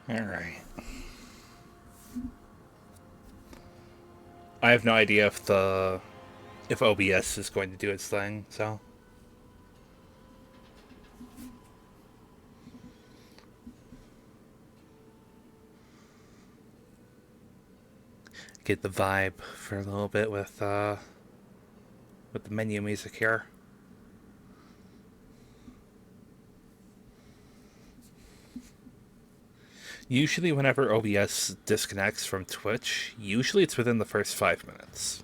Alright. I have no idea if OBS is going to do its thing, so get the vibe for a little bit with the menu music here. Usually whenever OBS disconnects from Twitch, usually it's within the first 5 minutes.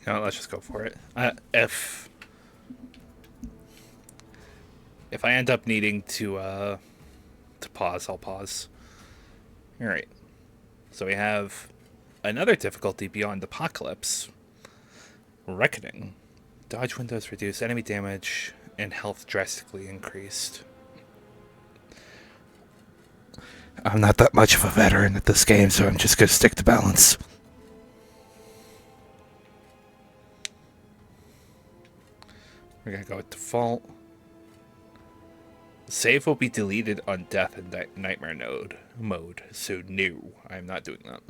So let's just go for it. If I end up needing to pause, I'll pause. All right. So we have another difficulty beyond Apocalypse, Reckoning. Dodge windows reduce enemy damage and health drastically increased. I'm not that much of a veteran at this game, so I'm just gonna stick to balance. We're gonna go with default. Save will be deleted on death in nightmare mode. So no, I'm not doing that.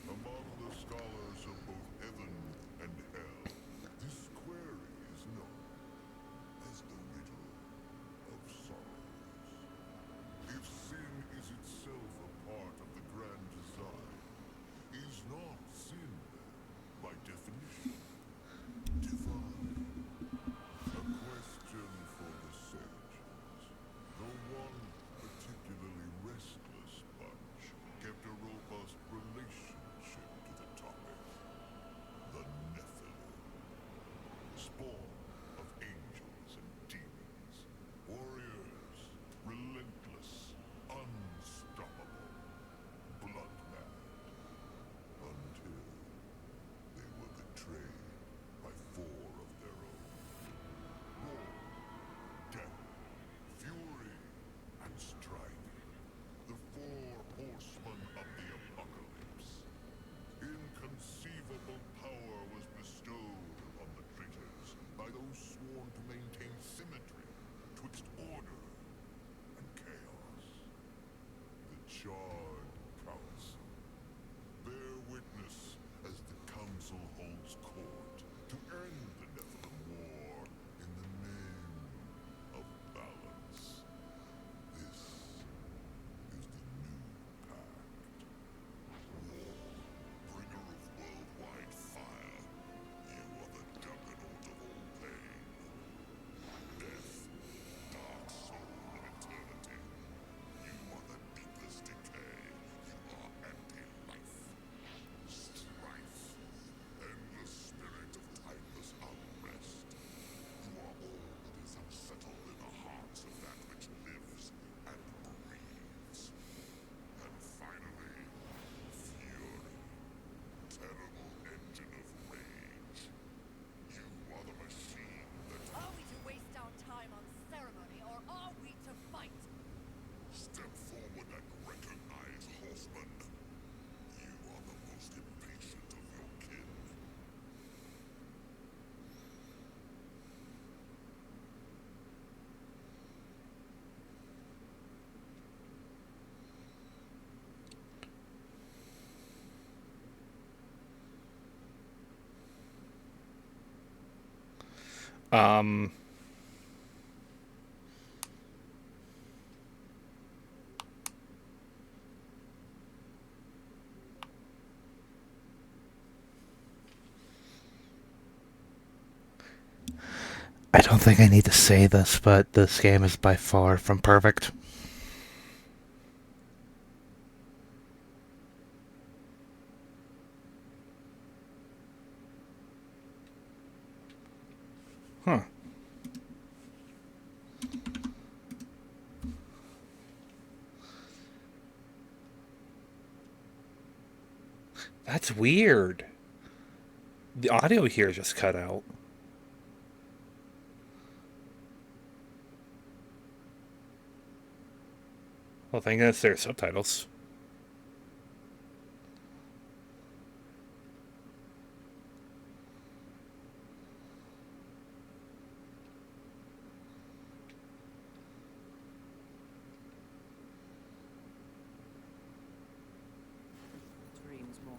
Among the scholars of both heaven and hell, this query is known as the riddle of sorrows. If sin is itself a part of the grand design, is not sin, by definition, divine? A question for the sages. No one particularly restless bunch kept a robust relationship to the topic. The Nephilim. Spawn of angels and demons. Warriors. Relentless. Unstoppable. Blood mad. Until they were betrayed by four of their own. War, death, fury, and strife. The four horsemen of the apocalypse. Inconceivable power was bestowed upon the traitors by those sworn to maintain symmetry twixt order and chaos. The Charred Council. Bear witness as the Council holds court to end the Nephilim War in the name of balance. This is the new pact. War, bringer of worldwide fire. You are the juggernaut of all pain. Death, dark soul of eternity. You are the deepest decay. Um, I don't think I need to say this, but this game is by far from perfect. Huh. That's weird. The audio here just cut out. Well, thank goodness there are subtitles. Dreams more.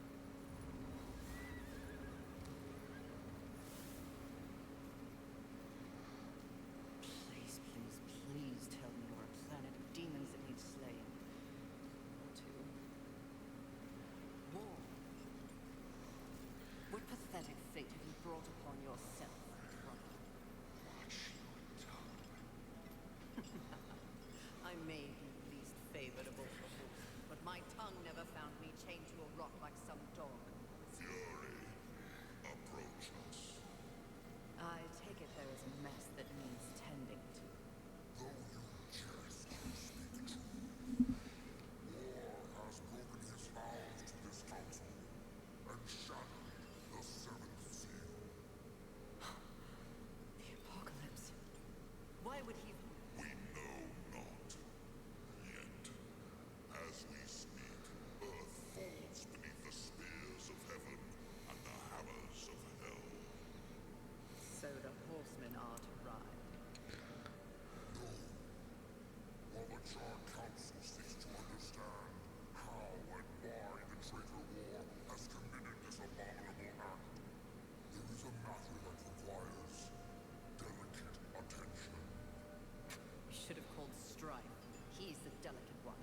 Please, please, please tell me you're a planet of demons that need slaying. Or two. War. What pathetic fate have you brought upon yourself, brother? Watch your tongue. I may be least favorable for wolf, but my tongue never found me chained to a rock like some dog. Fury, approach us. I take it there is a mess that needs tending to. Though you jest, you speak true. War has broken his vows to this council and shattered the seventh seal. The apocalypse. Why would he... We know not. Yet, as we speak, earth falls beneath the spears of heaven and the hammers of hell. So the horsemen are to ride. No. While the Charred Council seeks to understand how and why the traitor war has committed this abominable act, there is a matter that requires delicate attention. We should have called Strife. He's the delicate one.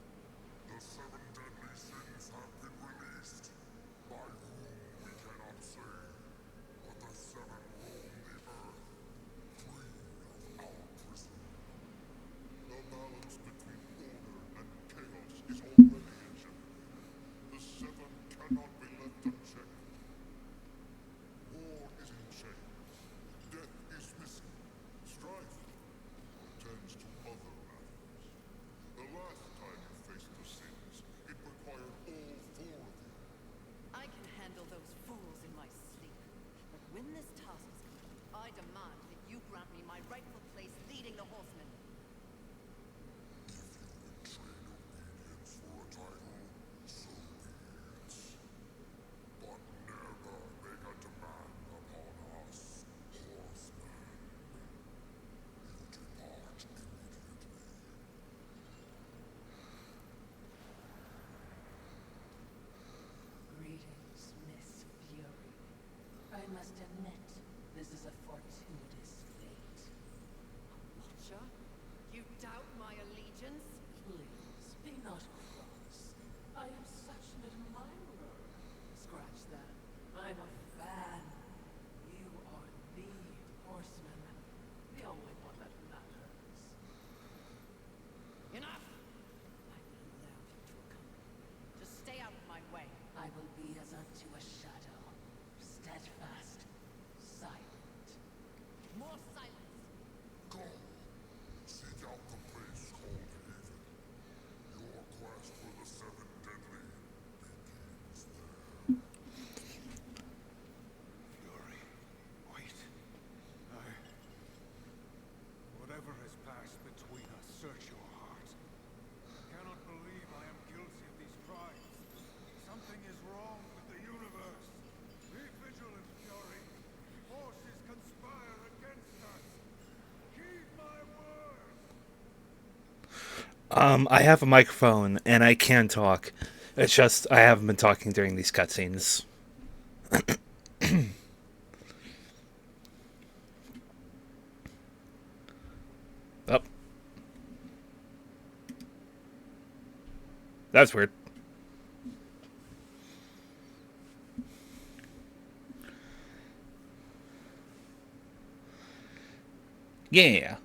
The seven deadly sins have been released, by whom we cannot say, but the seven roam the earth, free of our prison. The balance between order and chaos is already in check. The seven cannot be left unchecked. War is in chains. Death is missing. Strife tends to other matters. The last time you faced the sins, it required all four of you. I can handle those fools in my sleep. But when this task is complete, I demand that you grant me my rightful place leading the horsemen. If you would trade obedience for a title, so be it. But never make a demand upon us, horsemen. You depart immediately. Greetings, Miss Fury. I must admit, this is a fortuitous fate. Watcher? You doubt my allegiance? Please, be not cross. I am such an admirer. Scratch that. I'm a fan. You are the horseman. The only one that matters. Enough! I will allow you to accompany me. Just stay out of my way. I will be as unto a shadow. Steadfast. Silent. More silence! Go! Seek out the place called Haven. Your quest for the seven deadly begins there. Fury, wait. Whatever has passed between us, search your heart. I cannot believe I am guilty of these crimes. Something is wrong with the universe. Be vigilant, Fury. Forces conspire against us. Keep my word. I have a microphone and I can talk. It's just I haven't been talking during these cutscenes. That's weird. Yeah.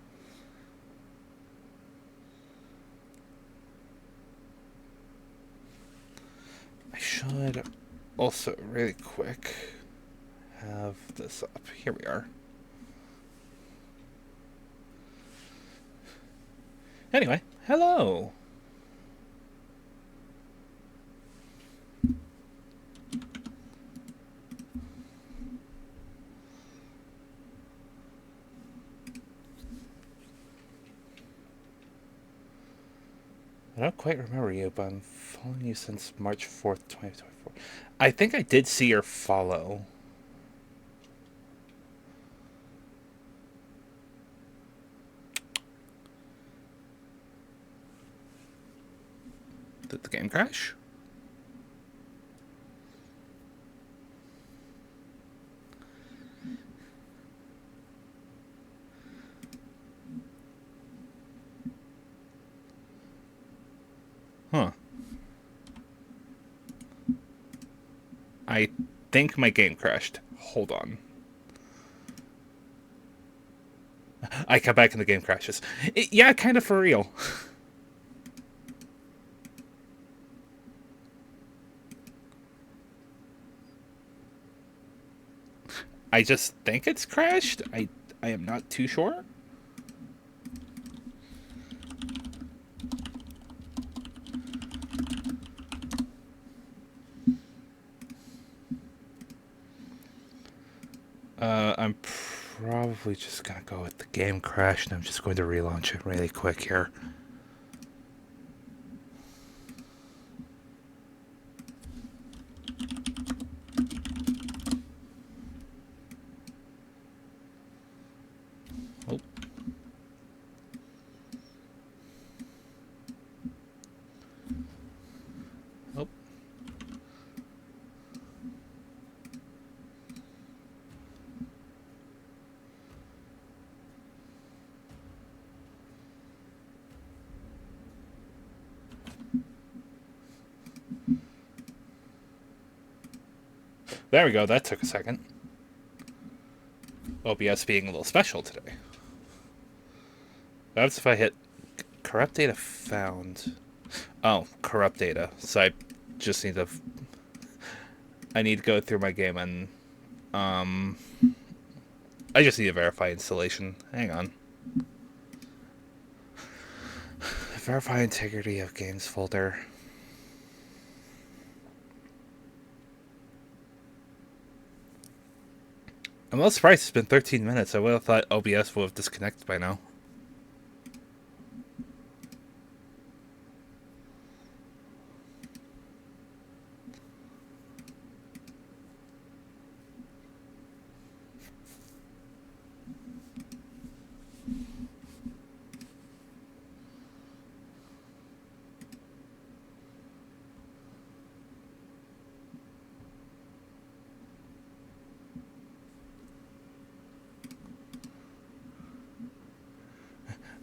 I should also, really quick, have this up. Here we are. Anyway, hello. I don't quite remember you, but I'm following you since March 4th, 2024. I think I did see your follow. Did the game crash? Huh. I think my game crashed. Hold on. I come back and the game crashes. Yeah, kind of for real. I just think it's crashed. I am not too sure. I'm probably just gonna go with the game crashed, and I'm just going to relaunch it really quick here. Oh. Oh. There we go. That took a second. OBS being a little special today. That's if I hit corrupt data found. Oh, corrupt data. So I just need to. I need to go through my game and I just need to verify installation. Hang on. Verify integrity of games folder. I'm a little surprised it's been 13 minutes. I would have thought OBS would have disconnected by now.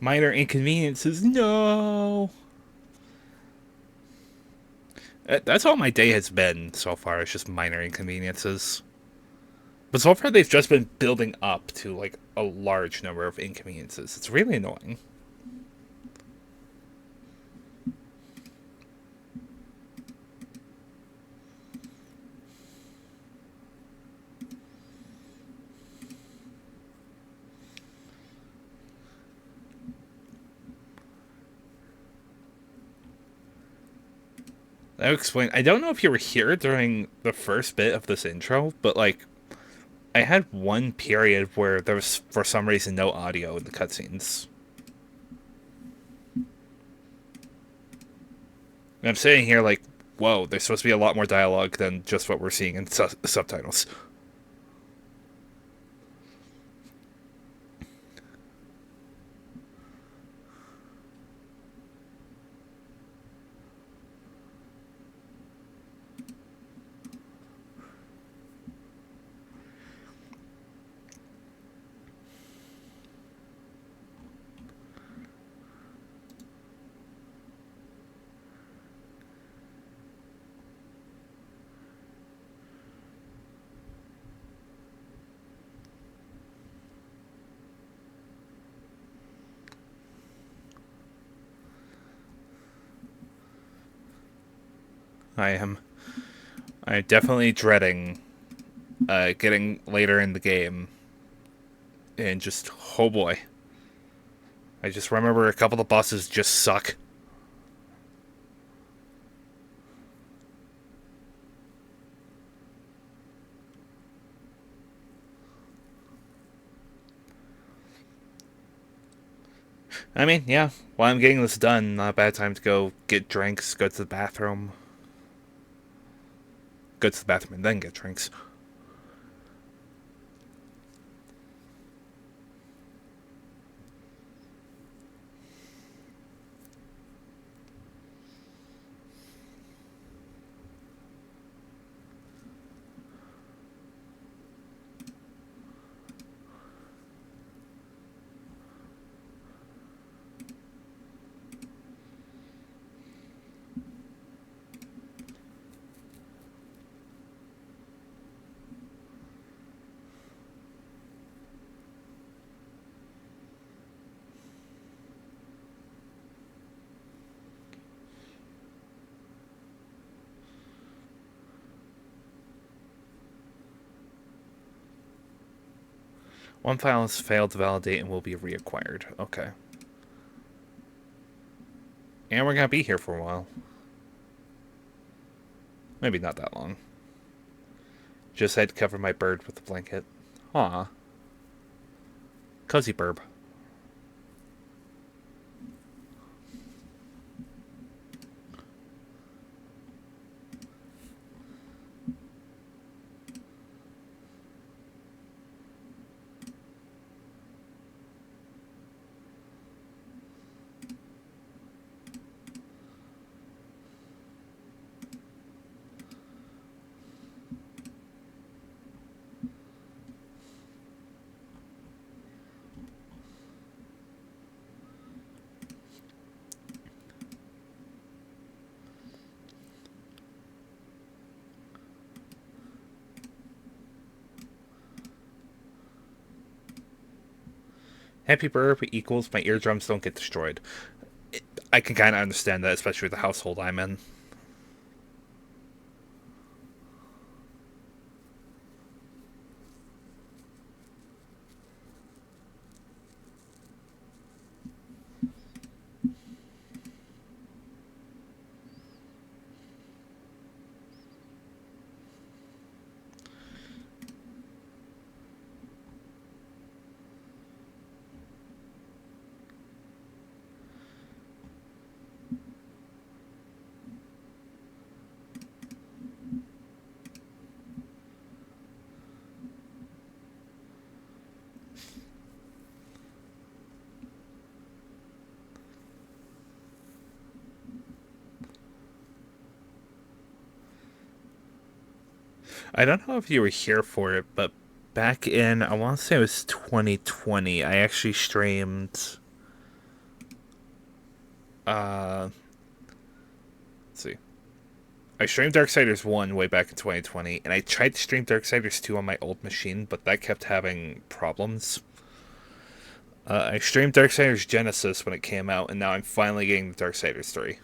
Minor inconveniences. No. That's all my day has been so far. It's just minor inconveniences. But so far they've just been building up to like a large number of inconveniences. It's really annoying. That would explain. I don't know if you were here during the first bit of this intro, but like, I had one period where there was, for some reason, no audio in the cutscenes. And I'm sitting here like, whoa, there's supposed to be a lot more dialogue than just what we're seeing in subtitles. I am. I'm definitely dreading getting later in the game and just, oh boy. I just remember a couple of the bosses just suck. I mean, yeah, while I'm getting this done, not a bad time to go get drinks, go to the bathroom. Go to the bathroom and then get drinks. One file has failed to validate and will be reacquired. Okay. And we're gonna be here for a while. Maybe not that long. Just had to cover my bird with a blanket. Aw. Cozy burb. Happy burp equals my eardrums don't get destroyed. I can kind of understand that, especially with the household I'm in. I don't know if you were here for it, but back in, I want to say it was 2020, I actually streamed. Let's see. I streamed Darksiders 1 way back in 2020, and I tried to stream Darksiders 2 on my old machine, but that kept having problems. I streamed Darksiders Genesis when it came out, and now I'm finally getting the Darksiders 3.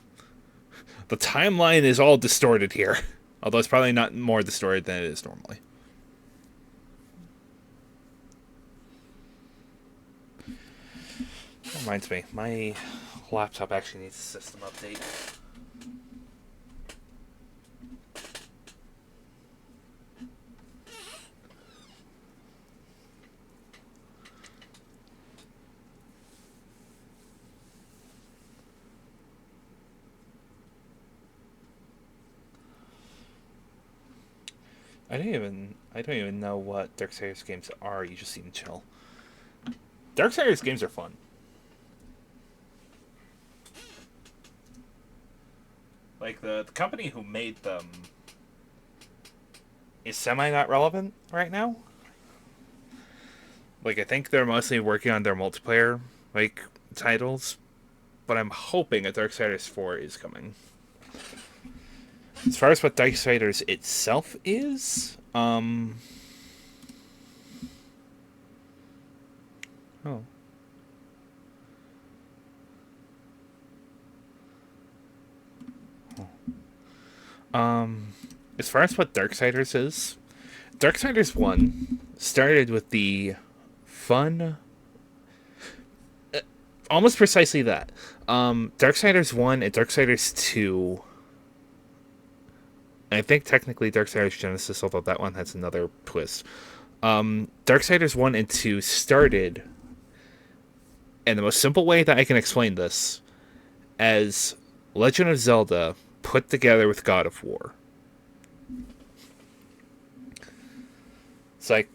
The timeline is all distorted here, although it's probably not more distorted than it is normally. That reminds me, my laptop actually needs a system update. I don't even know what Darksiders games are. You just seem chill. Darksiders games are fun. Like the company who made them is semi not relevant right now. Like I think they're mostly working on their multiplayer like titles, but I'm hoping a Darksiders 4 is coming. As far as what Darksiders itself is, oh. As far as what Darksiders is, Darksiders 1 started with the fun, almost precisely that. Darksiders 1 and Darksiders 2, and I think technically Darksiders Genesis, although that one has another twist. Darksiders 1 and 2 started, and the most simple way that I can explain this, as Legend of Zelda put together with God of War. It's like,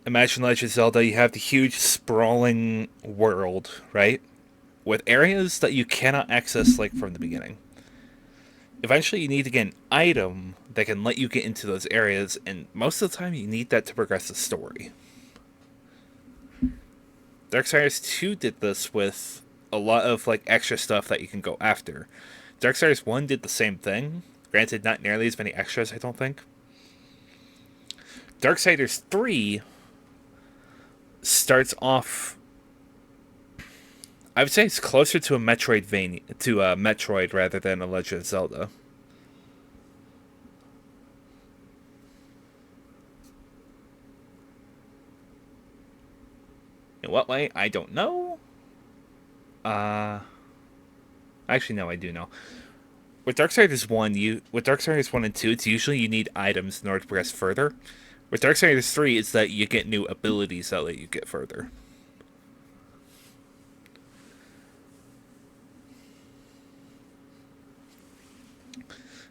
imagine Legend of Zelda, you have the huge sprawling world, right? With areas that you cannot access like from the beginning. Eventually you need to get an item that can let you get into those areas, and most of the time you need that to progress the story. Darksiders 2 did this with a lot of like extra stuff that you can go after. Darksiders 1 did the same thing. Granted, not nearly as many extras, I don't think. Darksiders 3 starts off, I would say it's closer to a Metroidvania, to a Metroid rather than a Legend of Zelda. In what way? I don't know. Actually, no, I do know. With Darksiders 1 and 2, it's usually you need items in order to progress further. With Darksiders 3, it's that you get new abilities that let you get further.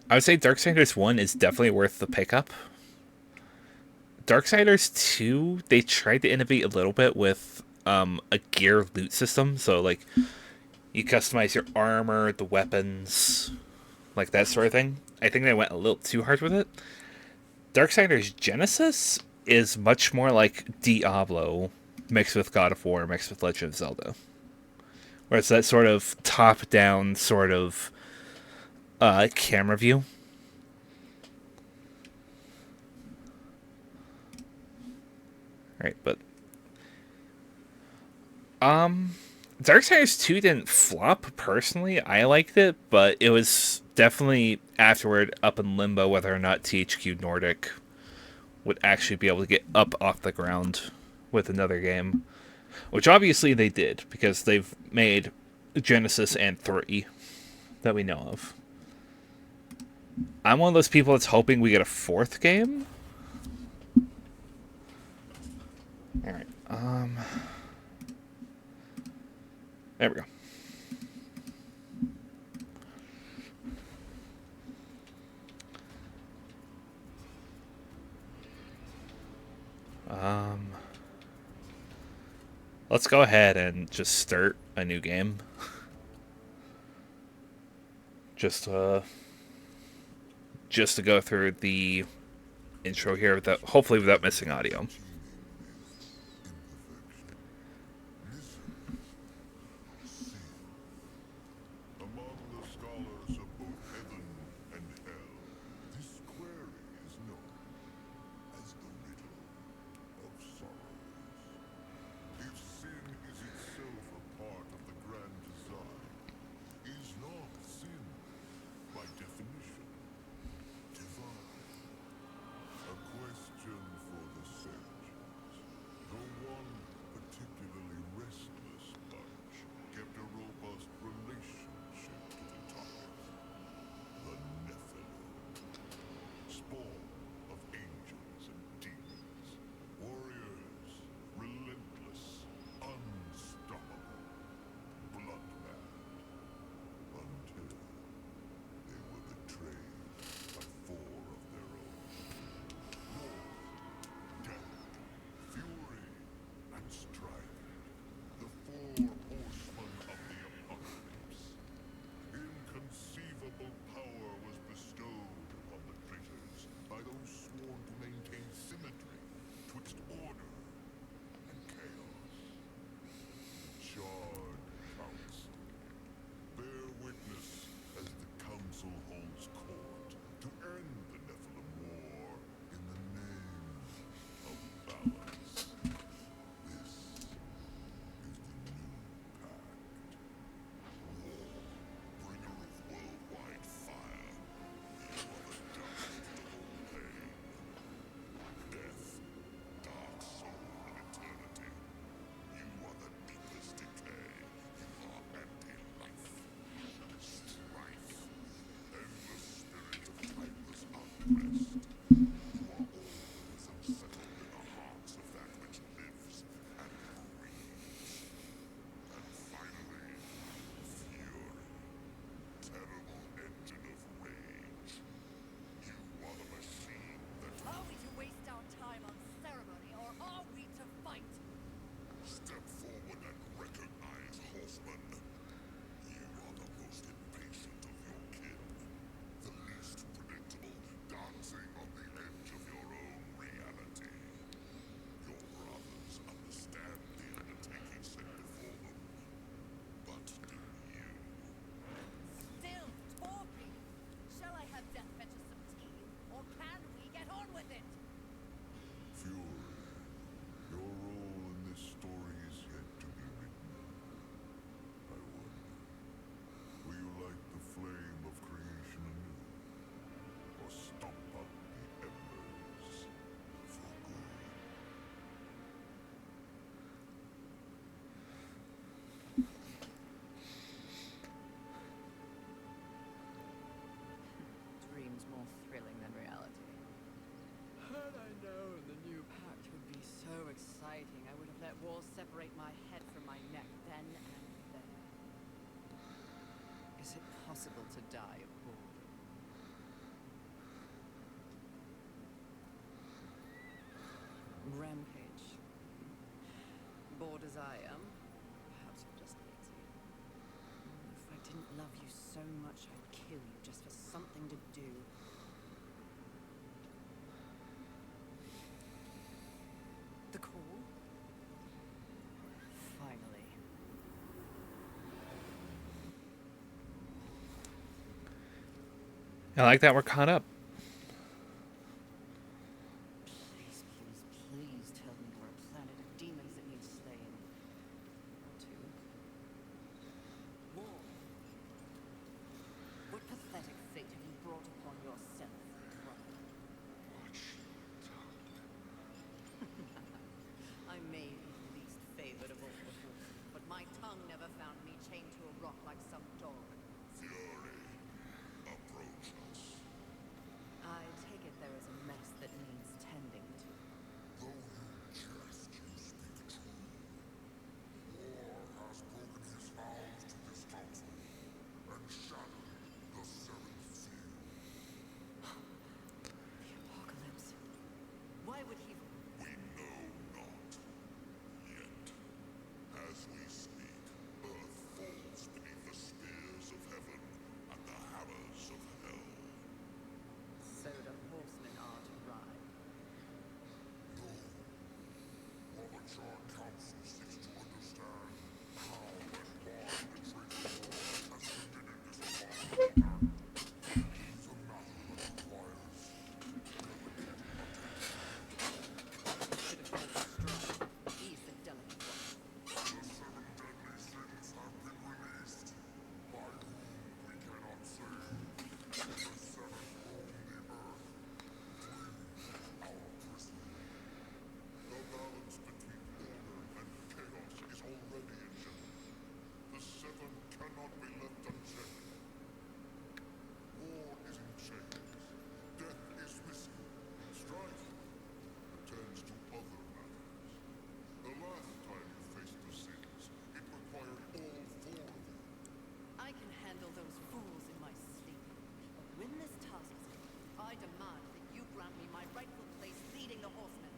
I would say Darksiders 1 is definitely worth the pickup. Darksiders 2, they tried to innovate a little bit with a gear loot system. So, like, you customize your armor, the weapons, like that sort of thing. I think they went a little too hard with it. Darksiders Genesis is much more like Diablo mixed with God of War, mixed with Legend of Zelda. Where it's that sort of top-down sort of camera view. Right, but Darksiders 2 didn't flop personally. I liked it, but it was definitely afterward up in limbo whether or not THQ Nordic would actually be able to get up off the ground with another game. Which obviously they did, because they've made Genesis and 3 that we know of. I'm one of those people that's hoping we get a 4th game. Alright, there we go. Let's go ahead and just start a new game. Just to go through the intro here without, hopefully without missing audio. Among the scholars of both heaven and hell, this query is known as the riddle of sorrows. If sin is itself a part of the grand design, is not sin, by definition, divine? A question for the sense. take my head from my neck then and there. Is it possible to die of boredom? Rampage. Bored as I am, perhaps you're just lazy. If I didn't love you so much, I'd kill you just for something to do. The call? Finally. I like that we're caught up. Please, please, please tell me you're a planet of demons that needs slaying. Or two. More. What pathetic fate have you brought upon yourself, brother? Watch your tongue. I may be the least favored of all the wolves, but my tongue never found me chained to a rock like some dog. Fury, approach us. I take it there is a mess that needs tending to. Though you jest, you speak true. War has broken his vows to this council and shattered the seventh seal. The apocalypse. Why would he... We know not. Yet, as we speak, Earth falls beneath the spears of heaven and the hammers of hell. So the horsemen are to ride. No. Robert Shaw Council seeks to understand how and why the traitor war has continued this apocalypse. It is a matter that requires Should have called the strike. He's the delicate one. the seven deadly sins have been released, by whom we cannot say. The seven roam the earth, free our prisoner. The balance between order and chaos is already in jeopardy. The seven cannot be left unchecked. War is in chains. Death is missing. Strife attends to other matters. The last time you faced the sins, it required all four of you. I can handle those fools in my sleep. But when this task is complete, I demand that you grant me my rightful place leading the horsemen.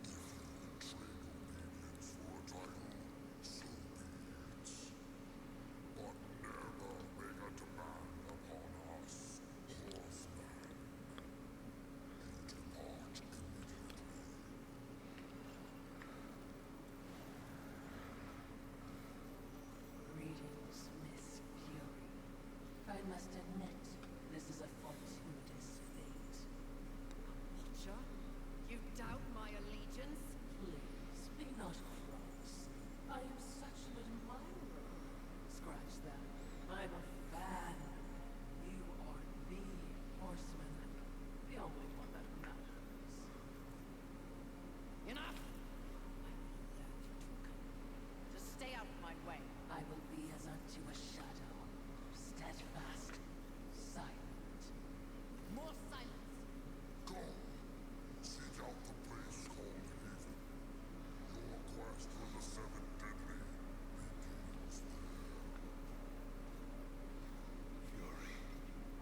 If you can trade obedience for a title, so be it. But never make a demand upon us, horseman. You depart immediately. Greetings, Miss Fury. I must admit, this is a fortuitous fate. Watcher, you doubt my allegiance? Please, be not cross. I am such an admirer. Scratch that. I'm a fan. You are the horseman. The only one that matters. Enough! I will learn you to come. Just stay out of my way. I will be as unto a shadow, steadfast, silent. More silence! Go. Seek out the place called Haven. Your quest for the seven deadly begins there. Fury.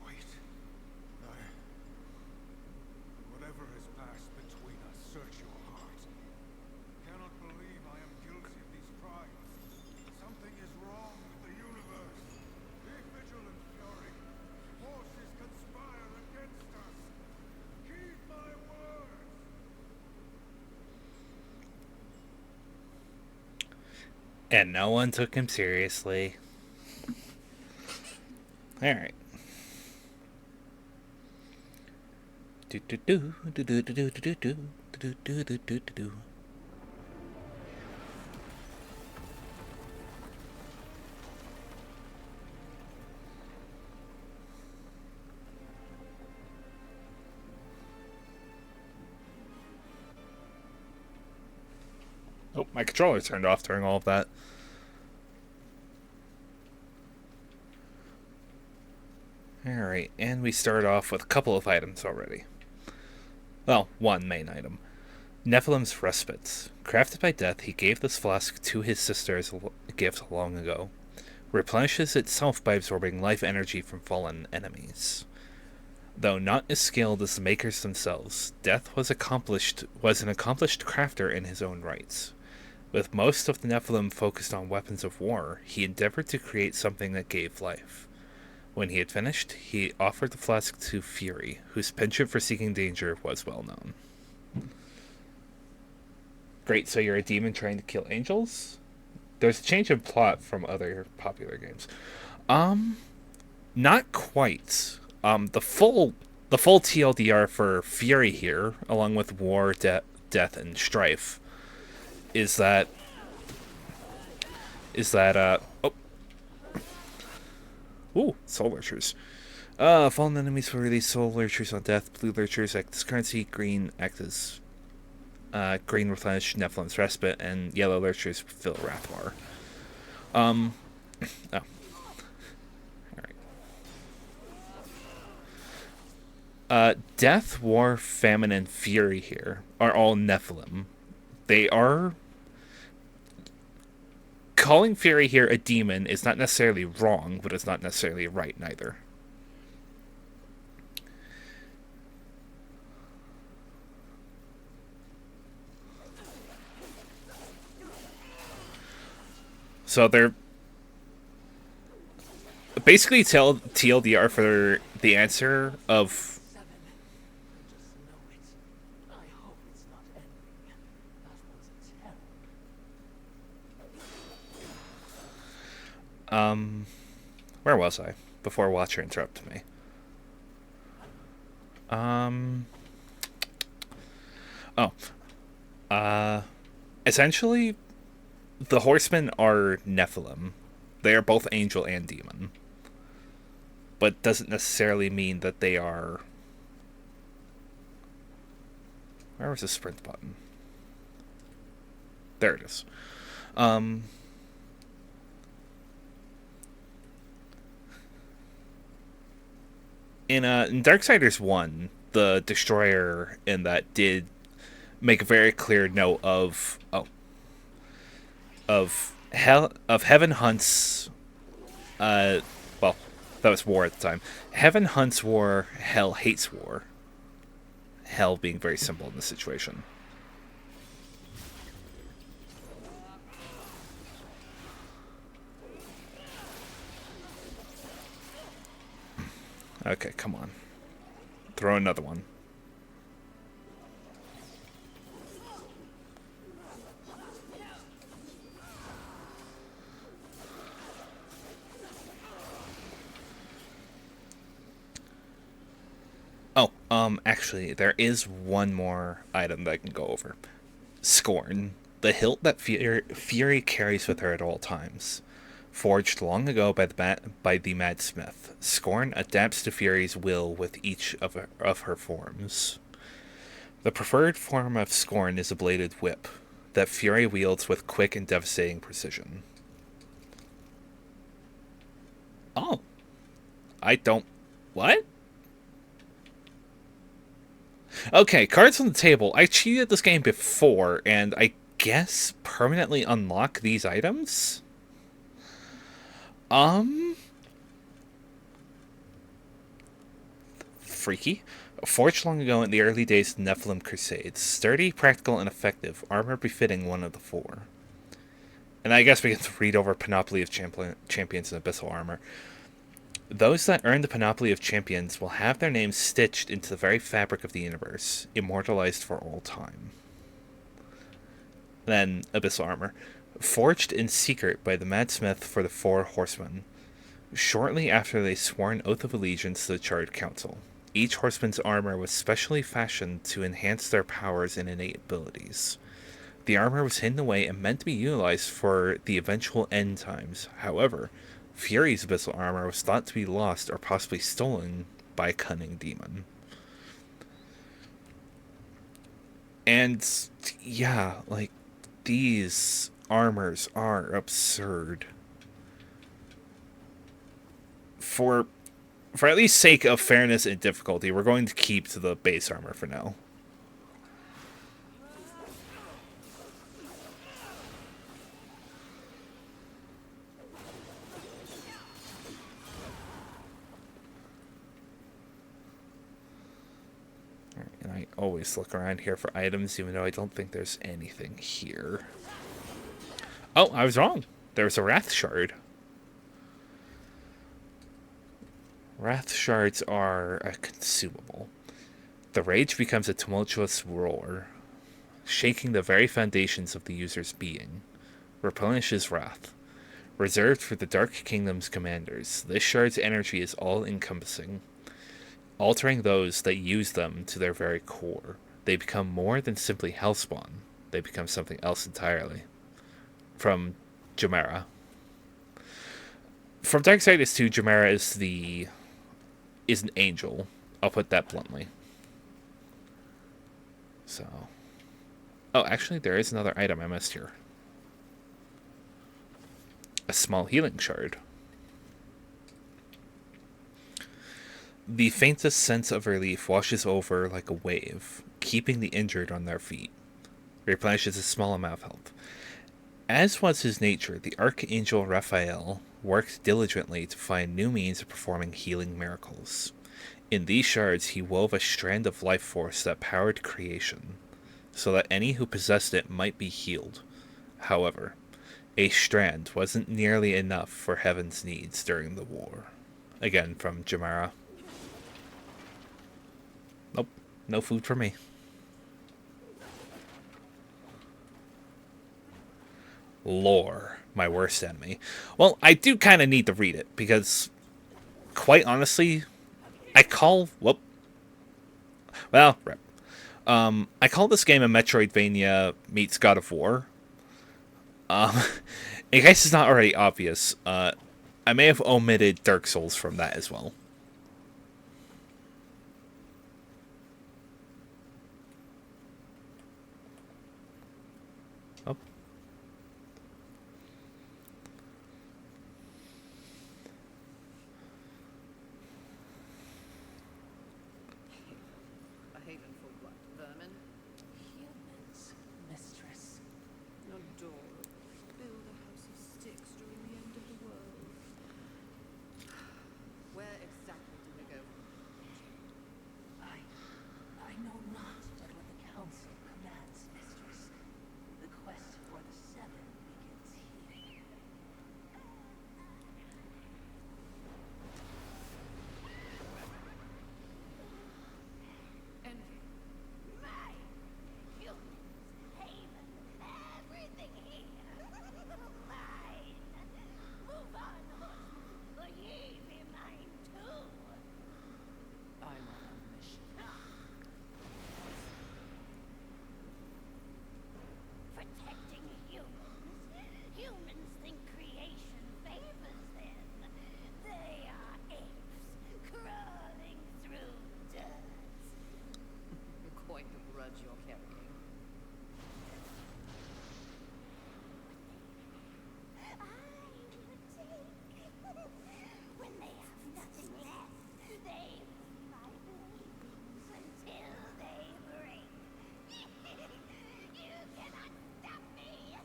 Wait. Whatever has passed between us, search your heart. Cannot believe I am guilty of these crimes. Something is wrong with the universe. Be vigilant, Fury. Forces conspire against us. Keep my word. And no one took him seriously. Alright. Do do do do do do do do do do do do do do. Oh, my controller turned off during all of that. Alright, and we start off with a couple of items already. Well, one main item. Nephilim's Respite. Crafted by Death, he gave this flask to his sister as a gift long ago. Replenishes itself by absorbing life energy from fallen enemies. Though not as skilled as the makers themselves, Death was an accomplished crafter in his own rights. With most of the Nephilim focused on weapons of war, he endeavored to create something that gave life. When he had finished, he offered the flask to Fury, whose penchant for seeking danger was well known. Great, so you're a demon trying to kill angels? There's a change in plot from other popular games. Not quite. The full TLDR for Fury here, along with War, Death, and Strife, is that soul lurchers. Fallen enemies will release soul lurchers on death. Blue lurchers act as currency. Green act as green replenish Nephilim's Respite, and yellow lurchers fill Wrathmar. Alright. Death, War, Famine, and Fury here are all Nephilim. They are... Calling Fury here a demon is not necessarily wrong, but it's not necessarily right neither. So they're basically TLDR for the answer of... Seven. Just know it. I hope it's not ending. That was a terrible. Where was I before Watcher interrupted me? Essentially, the Horsemen are Nephilim. They are both angel and demon. But doesn't necessarily mean that they are... Where was the sprint button? There it is. In Darksiders 1, the Destroyer in that did make a very clear note of Heaven hunts. Well, that was war at the time. Heaven hunts war. Hell hates war. Hell being very simple in this situation. Okay, come on. Throw another one. Actually, there is one more item that I can go over. Scorn. The hilt that Fury carries with her at all times. Forged long ago by the Mad Smith, Scorn adapts to Fury's will with each of her forms. The preferred form of Scorn is a bladed whip that Fury wields with quick and devastating precision. Oh. I don't... What? Okay, cards on the table. I cheated this game before, and I guess permanently unlock these items? Freaky. Forged long ago in the early days of the Nephilim Crusades. Sturdy, practical, and effective. Armor befitting one of the four. And I guess we can read over Panoply of Champions and Abyssal Armor. Those that earn the Panoply of Champions will have their names stitched into the very fabric of the universe, immortalized for all time. Then, Abyssal Armor. Forged in secret by the Mad Smith for the Four Horsemen, shortly after they swore an oath of allegiance to the Charred Council. Each horseman's armor was specially fashioned to enhance their powers and innate abilities. The armor was hidden away and meant to be utilized for the eventual end times. However, Fury's abyssal armor was thought to be lost or possibly stolen by a cunning demon. And, yeah, like, these armors are absurd. For at least sake of fairness and difficulty, we're going to keep to the base armor for now. always look around here for items, even though I don't think there's anything here. Oh, I was wrong. There's a Wrath Shard. Wrath Shards are a consumable. The rage becomes a tumultuous roar, shaking the very foundations of the user's being. Replenishes wrath. Reserved for the Dark Kingdom's commanders, this shard's energy is all-encompassing, altering those that use them to their very core. They become more than simply Hellspawn. They become something else entirely. From Jamera. From Darksiders 2, Jamera is an angel. I'll put that bluntly. So... Oh, actually, there is another item I missed here. A small healing shard. The faintest sense of relief washes over like a wave, keeping the injured on their feet. Replenishes a small amount of health. As was his nature, the Archangel Raphael worked diligently to find new means of performing healing miracles. In these shards, he wove a strand of life force that powered creation, so that any who possessed it might be healed. However, a strand wasn't nearly enough for Heaven's needs during the war. Again, from Jamera. Nope, no food for me. Lore, my worst enemy. Well, I do kind of need to read it, because, quite honestly, I call this game a Metroidvania meets God of War. In case it's not already obvious, I may have omitted Dark Souls from that as well. Oh. A haven for what? Vermin? Humans, mistress. Adorable. Build a house of sticks during the end of the world. Where exactly do we go? I know not but what the council commands, mistress. The quest for the seven begins here. Envy. Mine, humans, haven, everything here. Mine. Move on, horseman, or ye be mine too. I'm on a mission. Protecting humans. Humans think creation favors them. They are apes crawling through dirt. Quite the grudge you're carrying. I will take. When they have nothing left, they will fight until they break. You cannot stop me.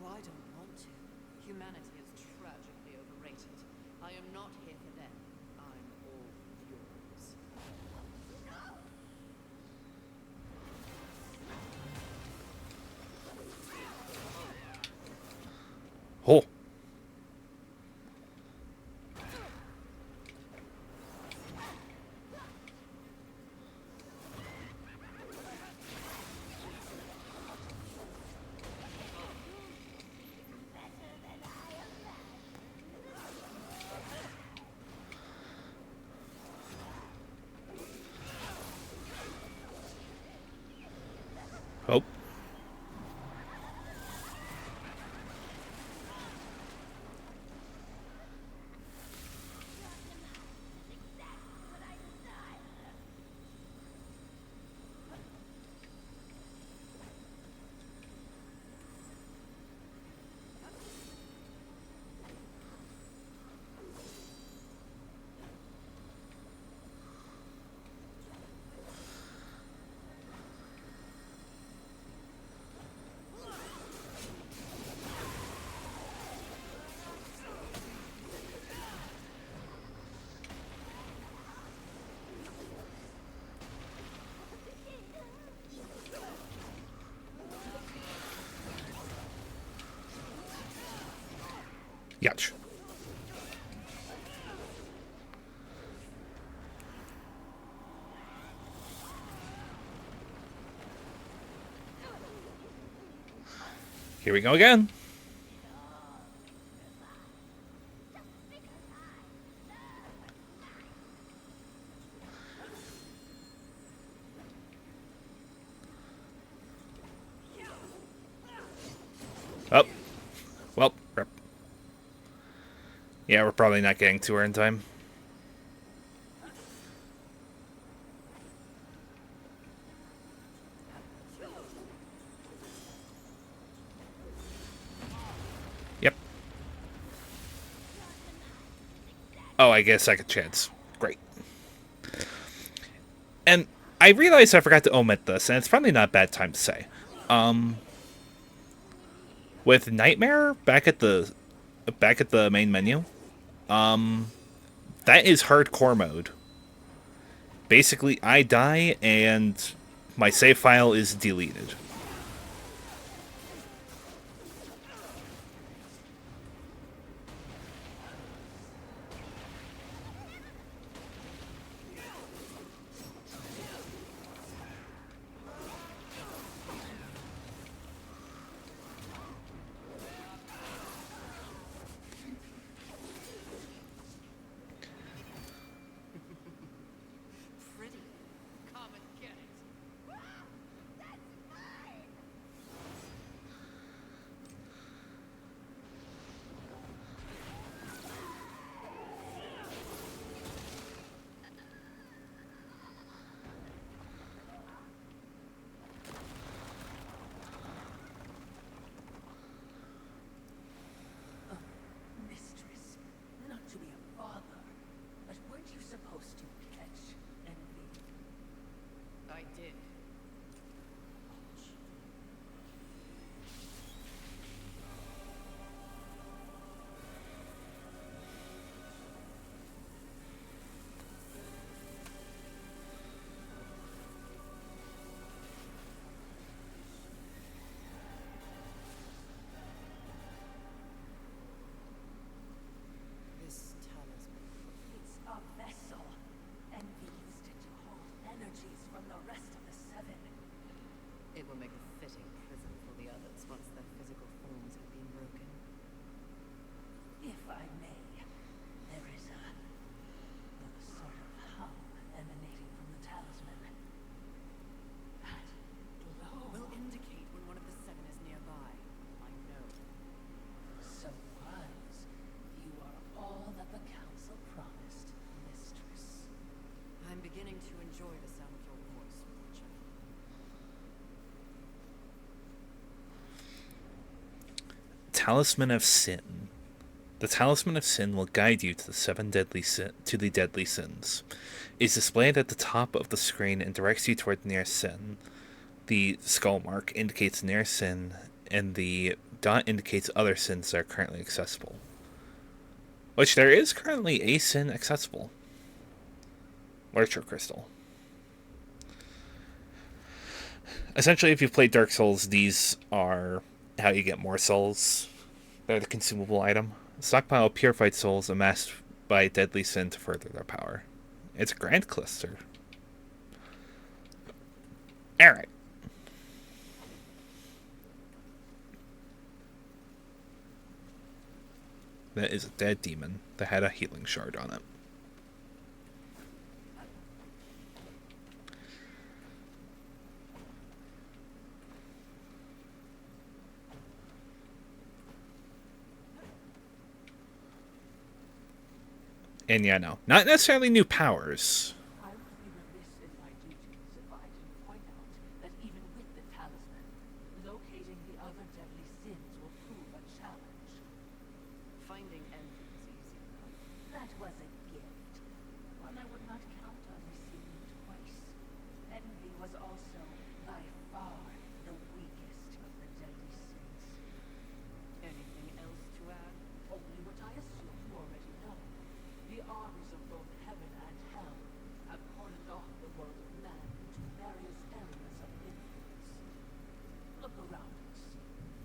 Oh, I don't want to. Humanity is tragically overrated. I am not here for them. I'm all yours. Oh. Oh. Yach. Here we go again. Oh. Well, rip. Yeah, we're probably not getting to her in time. Yep. Oh, I get a second chance. Great. And I realized I forgot to omit this, and it's probably not a bad time to say. With Nightmare back at the main menu, that is hardcore mode. Basically, I die and my save file is deleted. Pretty. Come and get it. Mistress, not to be a father, but weren't you supposed to catch envy? I did. This talisman. It's a vessel. Envy used it to hold energies from the rest of the seven. It will make a fitting prison for the others once their physical forms have been broken. If I may, there is a sort of hum emanating from the talisman. That glow. Will indicate when one of the seven is nearby. I know. So wise. You are all that the council promised, mistress. I'm beginning to enjoy the sound of your voice, Watcher. Talisman of Sin. The Talisman of Sin will guide you to the deadly sins. It is displayed at the top of the screen and directs you toward the nearest sin. The skull mark indicates the nearest sin, and the dot indicates other sins that are currently accessible. Which there is currently a sin accessible. Lurcher Crystal. Essentially, if you've played Dark Souls, these are how you get more souls. They're the consumable item. Stockpile purified souls amassed by deadly sin to further their power. It's a grand cluster. Alright. That is a dead demon that had a healing shard on it. And yeah, no. Not necessarily new powers. I would be remiss in my duties if I didn't point out that even with the talisman, locating the other deadly sins will prove a challenge. Finding envy is easy enough. That was a gift, one I would not count on receiving twice. Envy was also, by far, the weakest of the deadly sins. Anything else to add? Only what I assume you already know. The armies of both heaven and hell have cordoned off the world of man into various areas of influence. Look around us.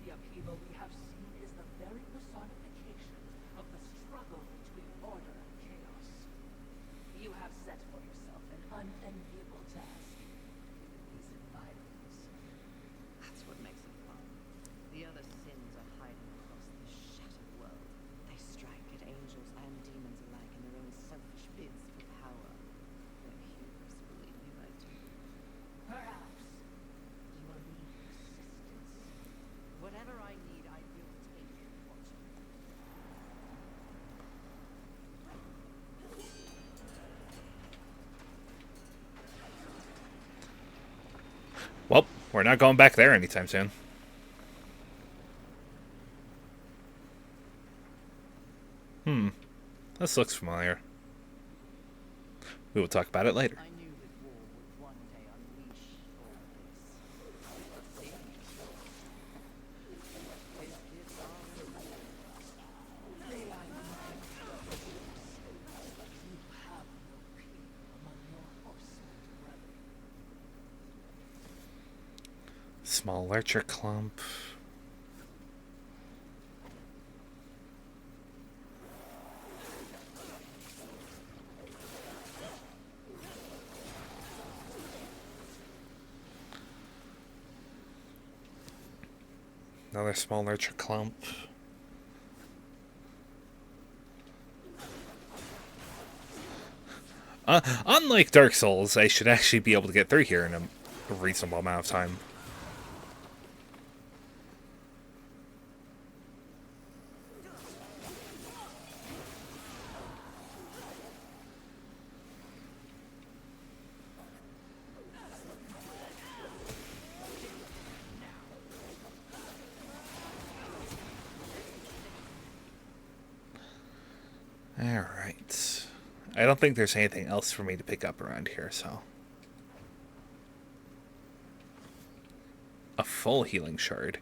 The upheaval we have seen is the very personification We're not going back there anytime soon. This looks familiar. We will talk about it later. I knew that war would one day unleash all this. See? His gifts are May I remind you, you have no peer among your horsemen brethren. Small lurcher clump. Another small lurcher clump. Unlike Dark Souls, I should actually be able to get through here in a reasonable amount of time. Alright. I don't think there's anything else for me to pick up around here, so. A full healing shard.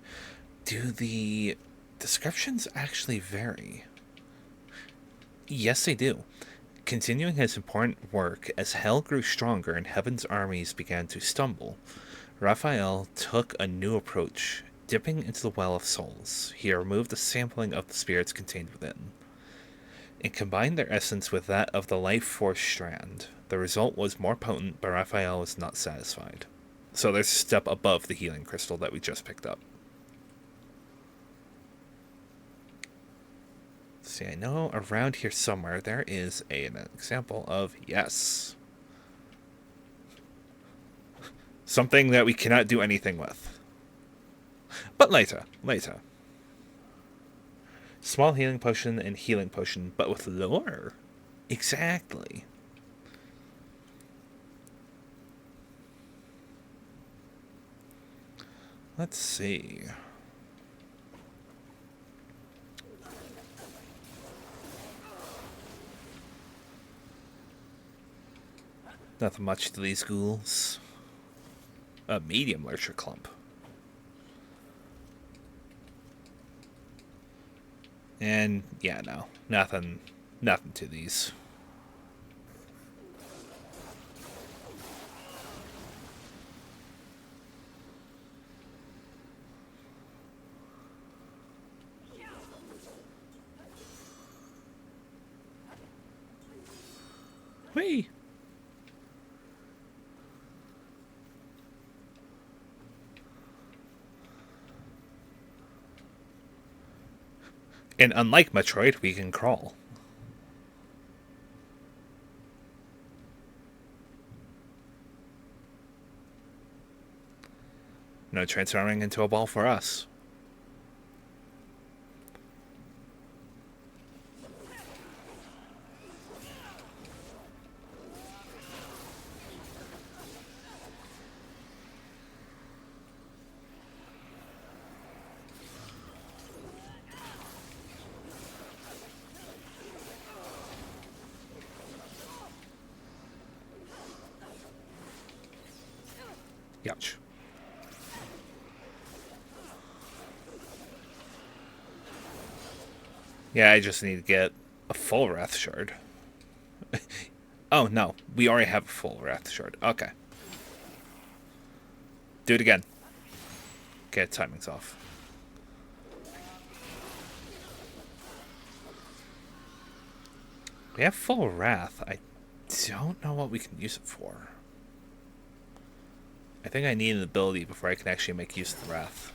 Do the descriptions actually vary? Yes, they do. Continuing his important work, as hell grew stronger and heaven's armies began to stumble, Raphael took a new approach, dipping into the well of souls. He removed a sampling of the spirits contained within and combined their essence with that of the life force strand. The result was more potent, but Raphael was not satisfied. So there's a step above the healing crystal that we just picked up. See, I know around here somewhere there is an example of, yes, something that we cannot do anything with. But later. Small healing potion and healing potion, but with lore. Exactly. Let's see. Nothing much to these ghouls. A medium lurcher clump. And yeah, no. Nothing to these. Whee! And unlike Metroid, we can crawl. No transforming into a ball for us. Ouch. Yeah, I just need to get a full Wrath Shard. Oh, no. We already have a full Wrath Shard. Okay. Do it again. Okay, timing's off. We have full Wrath. I don't know what we can use it for. I think I need an ability before I can actually make use of the Wrath.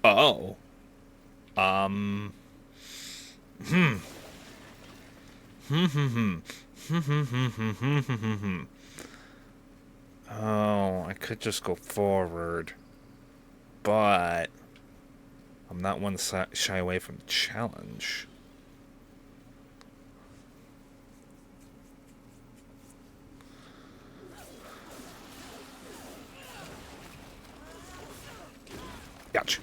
Oh. Oh, I could just go forward. But I'm not one to shy away from the challenge. Gotcha.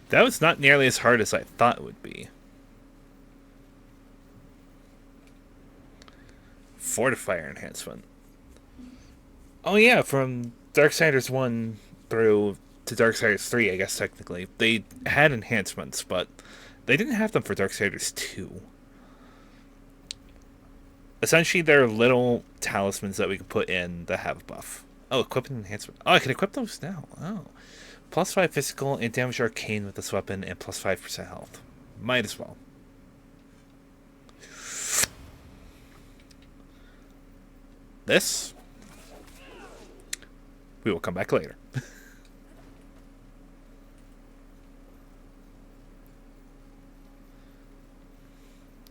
That was not nearly as hard as I thought it would be. Fortifier enhancement. Oh yeah, from Darksiders 1 through to Darksiders 3, I guess technically. They had enhancements, but they didn't have them for Darksiders 2. Essentially, they're little talismans that we can put in that have a buff. Oh, equipment enhancement. Oh, I can equip those now. Oh. Plus 5 physical and damage arcane with this weapon and plus 5% health. Might as well. This we will come back later.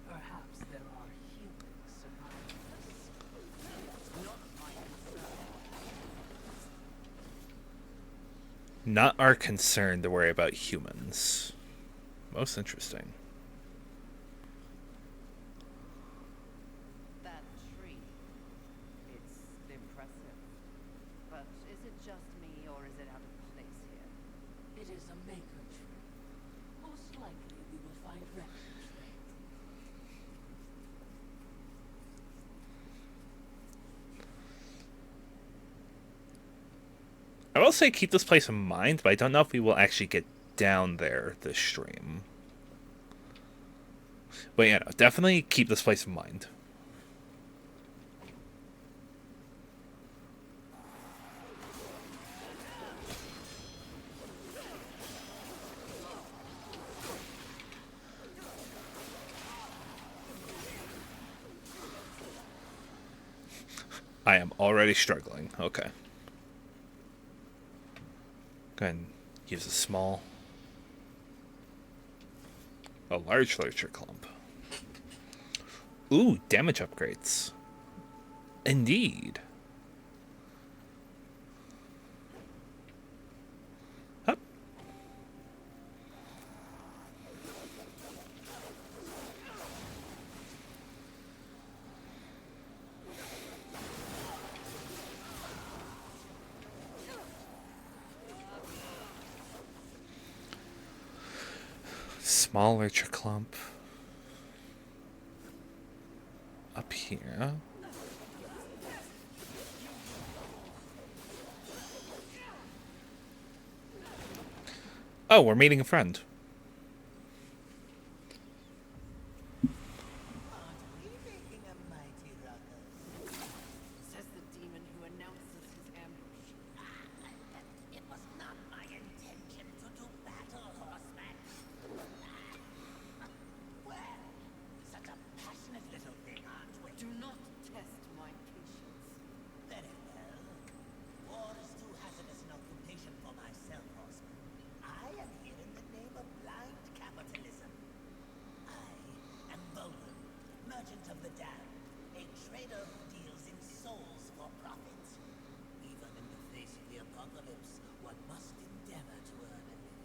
Perhaps there are humans surviving this. Not my concern. Not our concern to worry about humans. Most interesting. That tree. It's impressive. But is it just me, or is it out of place here? It is a maker tree. Most likely we will find refuge there. I will say keep this place in mind, but I don't know if we will actually get down there this stream. But yeah, no, definitely keep this place in mind. I am already struggling. Okay. Go ahead and use a large lurcher clump. Ooh, damage upgrades. Indeed. Up. Small lurcher clump. Up here. Oh, we're meeting a friend. Says the demon who announces his ambush. It was not my intention to do battle, horseman. Well, such a passionate little thing, aren't we? Do not test my patience. Very well. War is too hazardous an occupation for myself, horseman. I am here in the name of blind capitalism. I am Bolin, merchant of the damned, a trader who deals in souls for profit. Even in the face of the apocalypse, one must endeavor to earn a living.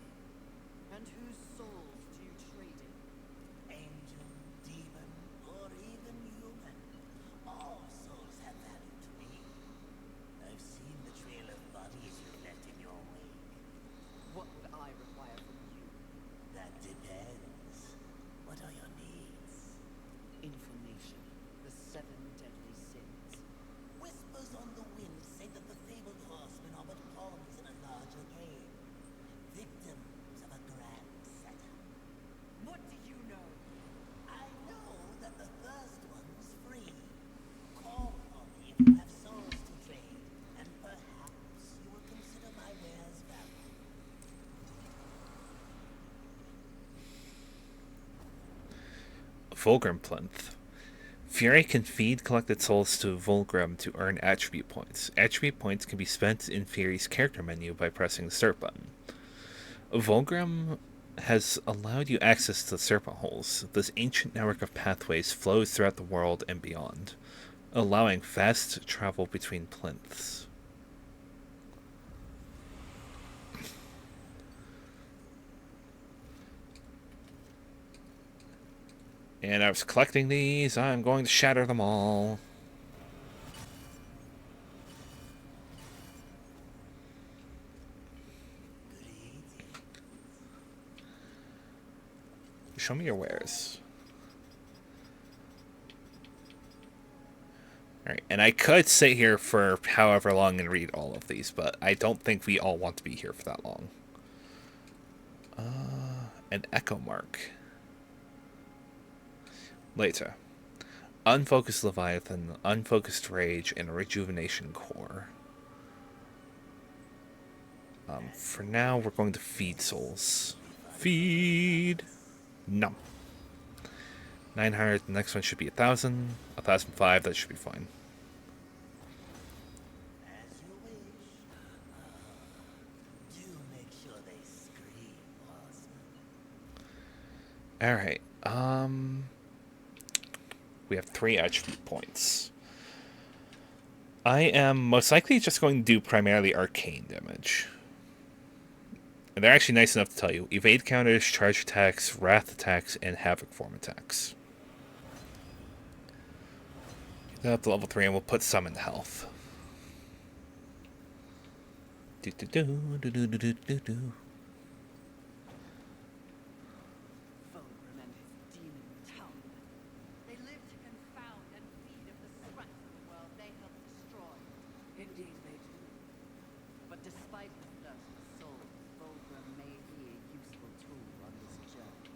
And whose souls do you trade in? Angel, demon, or even human. All souls have value to me. I've seen the trail of bodies you've left in your wake. What would I require from you? That depends. What are your needs? Information. The 7 deadly sins. Whispers on the wind say that the fabled horsemen are but pawns in a Fulgrim Plinth. Fury can feed collected souls to Fulgrim to earn attribute points. Attribute points can be spent in Fury's character menu by pressing the start button. Fulgrim has allowed you access to the serpent holes. This ancient network of pathways flows throughout the world and beyond, allowing fast travel between plinths. And I was collecting these. I'm going to shatter them all. Show me your wares. Alright, and I could sit here for however long and read all of these, but I don't think we all want to be here for that long. An echo mark. Later. Unfocused Leviathan, Unfocused Rage, and Rejuvenation Core. For now, we're going to feed souls. Feed! No. 900, the next one should be 1,000. 1,005, that should be fine. As you wish. Do make sure they scream, boss. Alright, we have 3 attribute points. I am most likely just going to do primarily arcane damage. And they're actually nice enough to tell you. Evade counters, charge attacks, wrath attacks, and havoc form attacks. Get that up to level 3 and we'll put some into health. Do-do-do-do-do-do-do-do. Fulgrim and his demon tongue. They live to confound and feed of the scraps of the world they help destroy. Indeed they do. But despite his thirst for souls, Fulgrim may be a useful tool on this journey.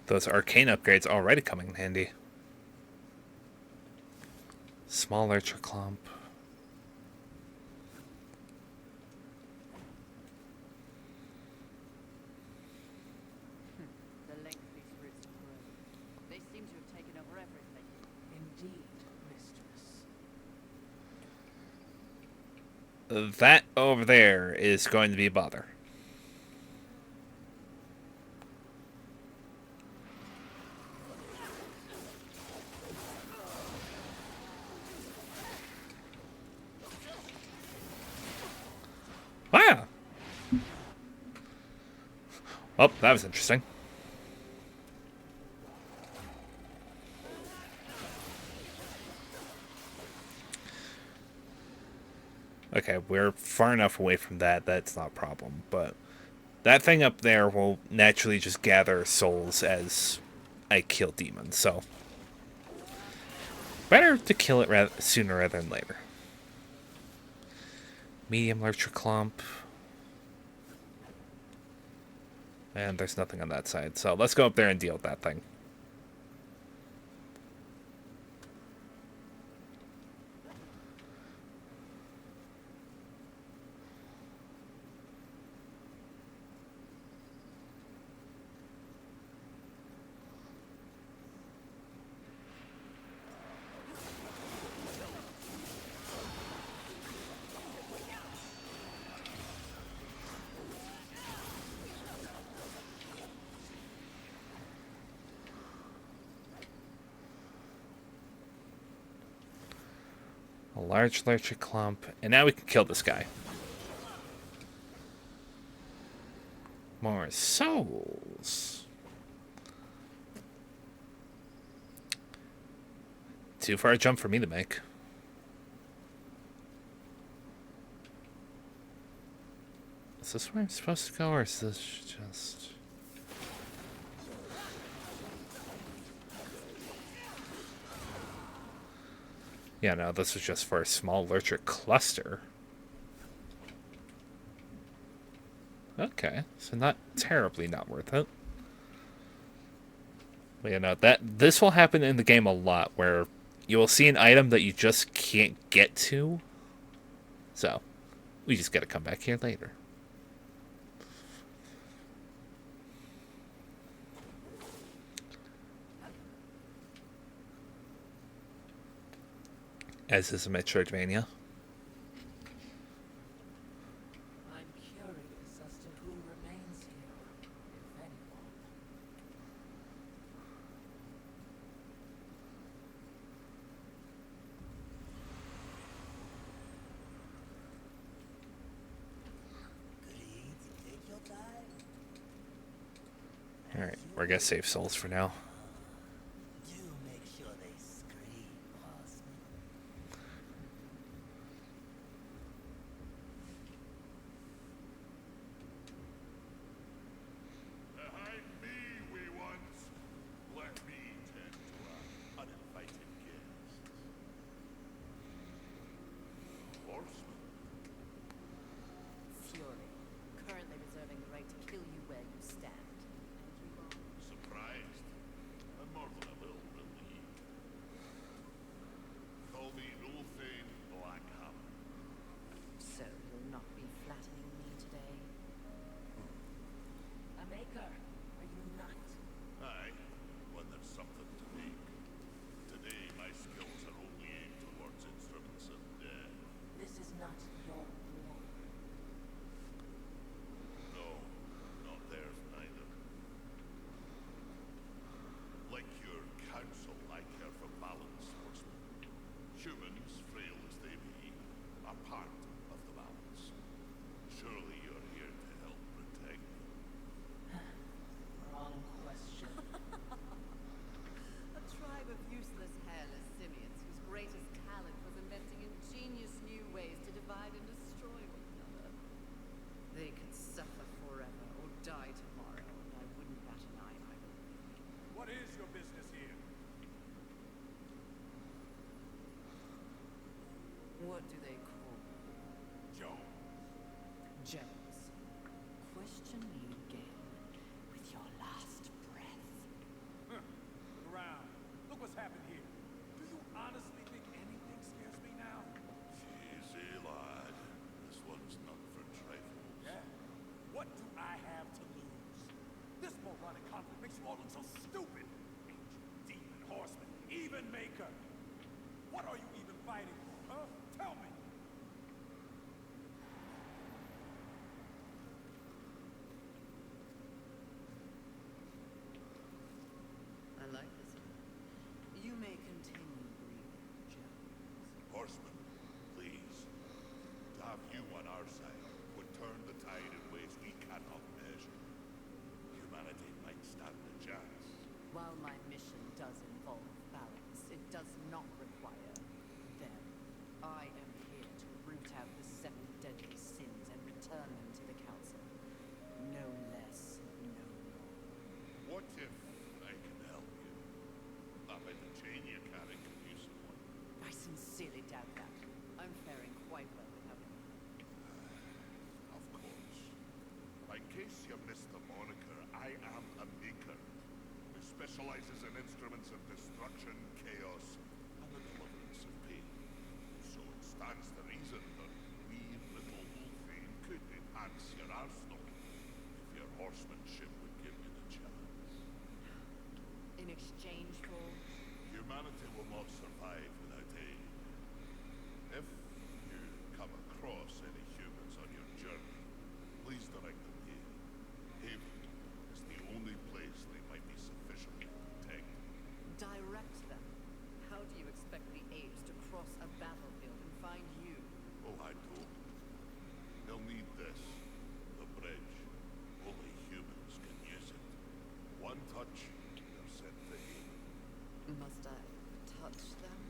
Those arcane upgrades already coming in handy. Small Archer Clump. The length these roots have grown. They seem to have taken over everything. Indeed, mistress. That over there is going to be a bother. Wow. Oh, that was interesting. Okay, we're far enough away from that, that's not a problem, but that thing up there will naturally just gather souls as I kill demons, so better to kill it sooner rather than later. Medium Lurcher Clump. And there's nothing on that side, so let's go up there and deal with that thing. A large Lurcher Clump, and now we can kill this guy. More souls. Too far a jump for me to make. Is this where I'm supposed to go, or is this just... Yeah, no, this was just for a small lurcher cluster. Okay, so not terribly not worth it. But you know, this will happen in the game a lot, where you will see an item that you just can't get to. So, we just gotta come back here later. As is a Metroidvania. I'm curious as to who remains here, if anyone. Greed, take your time. Alright, we're gonna save souls for now. Do make sure they scream, horseman. Behind me, wee ones. Let me tend to our uninvited guests. Horseman. Fury, currently reserving the right to kill you where you stand. And you are... Surprised. I'm more than a little relieved. Call me Ulthane Blackhammer. So you'll not be flattening me today? A maker, are you not? Aye, when there's something to make. Today, my skills are only aimed towards instruments and This is not your war. no, not theirs neither. Like your council, I care for balance, horsemen. Humans, frail as they be, are part of the balance. Surely you're here to help protect them. Wrong question. A tribe of useless, hairless simians whose greatest talent was inventing ingenious new ways to divide and destroy one another. They could suffer forever or die tomorrow, and I wouldn't bat an eye either. What is your business here? What do they call me? Joe. Jones. Question me again with your last breath. Look around. Look what's happened here. Do you honestly think anything scares me now? Easy, lad. This one's not for trifles. Yeah. What do I have to lose? This moronic conflict makes you all look so stupid. Angel, demon, horseman, even maker. What are you even fighting for, huh? Tell me. I like this one. You may continue breathing, Jones. Horsemen, please. To have you on our side would turn the tide in ways we cannot measure. Humanity might stand a chance. While my mission does involve balance, it does not require them. I am here to root out the 7 deadly sins and return them to the Council. No less, no more. What if I can help you? That might the chain you carry could use someone. I sincerely doubt that. I'm faring quite well without him. Of course. In case you missed the moniker, I am a maker who specializes in instruments of destruction, chaos, and the deliverance of pain. So it stands to reason that we little Ulthane could enhance your arsenal if your horsemanship would give you the chance. In exchange for... Humanity will not survive without aid. If you come across any humans on your journey, please direct them here. Haven is the only place they might be sufficiently protected. direct them. How do you expect the apes to cross a battlefield and find you? Oh, I don't. They'll need this. The bridge. Only humans can use it. One touch, they're sent to Haven. Must I touch them?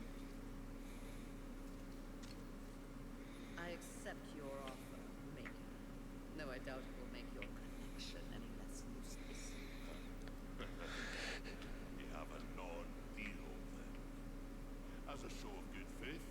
I accept your offer, Maker. Though I doubt it will make your connection any less useless. We have a non-deal then. As a show of good faith,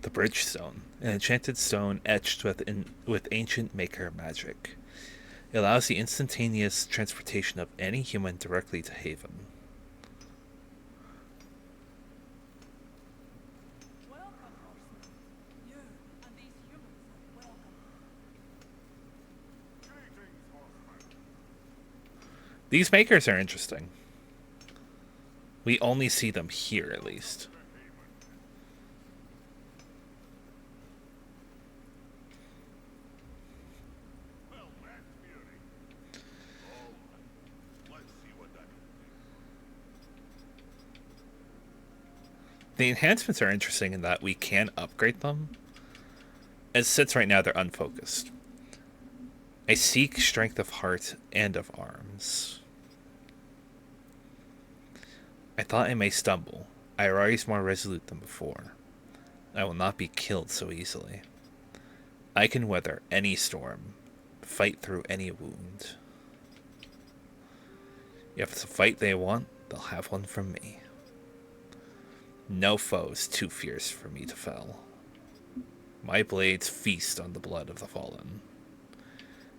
The Bridgestone, an enchanted stone etched with ancient maker magic. It allows the instantaneous transportation of any human directly to Haven. Welcome, horseman. You and these humans are welcome. Greetings, horseman. These makers are interesting. We only see them here, at least. Well, that's beauty. All right. Let's see what that can do. The enhancements are interesting in that we can upgrade them. As it sits right now, they're unfocused. I seek strength of heart and of arms. I thought I may stumble. I rise more resolute than before. I will not be killed so easily. I can weather any storm, fight through any wound. If it's a fight they want, they'll have one from me. No foe's too fierce for me to fell. My blades feast on the blood of the fallen.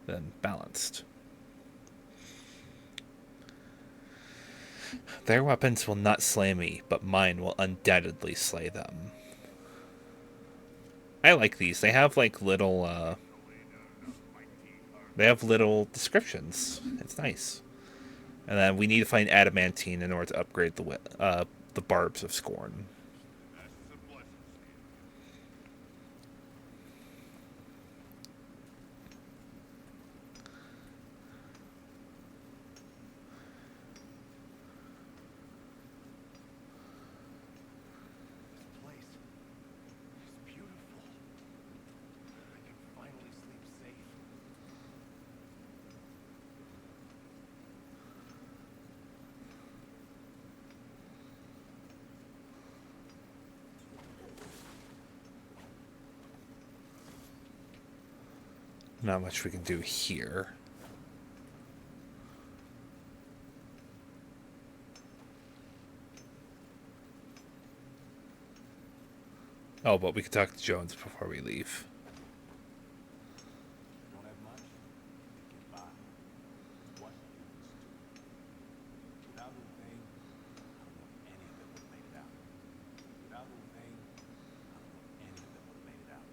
Then balanced. Their weapons will not slay me, but mine will undoubtedly slay them. I like these. They have like little they have little descriptions. It's nice. And then we need to find adamantine in order to upgrade the barbs of scorn. That's the blessings. This place is beautiful. I can finally sleep safe. Not much we can do here. Oh, but we can talk to Jones before we leave. Don't have much. Get by. What humans do. Without Louvain, I don't know if any of them would have made it out. Without Louvain, I don't know if any of them would have made it out.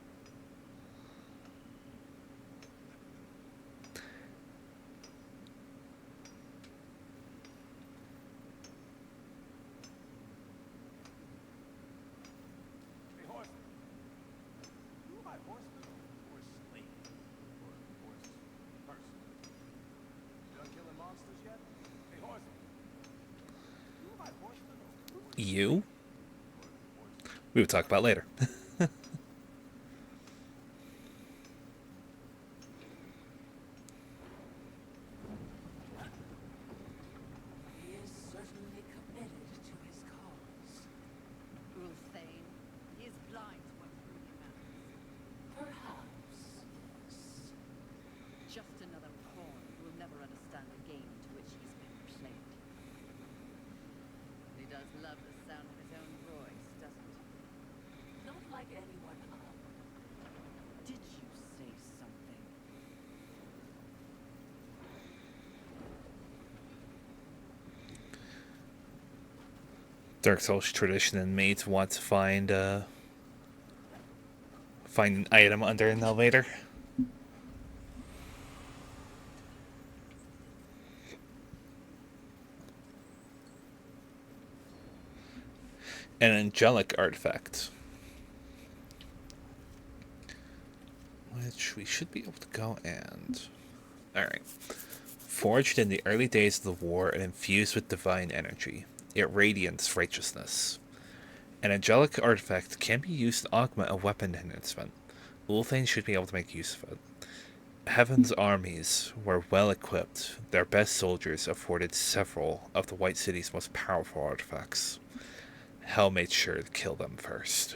Hey, horseman. You my horseman or slave? Or horse person? Done killing monsters yet? Hey, horseman. You my horseman or horse You? horse? We would talk about later. He is certainly committed to his cause. Ulthane, he is blind to what truly matters. Perhaps, yes. Just another pawn who will never understand the game to which he's been played. He does love the sound of his own voice, doesn't he? Not like anyone else. Did you say something? Dark Souls tradition and mates want to find an item under an elevator. An angelic artifact, which we should be able to go and... Alright. Forged in the early days of the war and infused with divine energy, it radiates righteousness. An angelic artifact can be used to augment a weapon enhancement. Ulthane should be able to make use of it. Heaven's armies were well equipped. Their best soldiers afforded several of the White City's most powerful artifacts. Hell made sure to kill them first.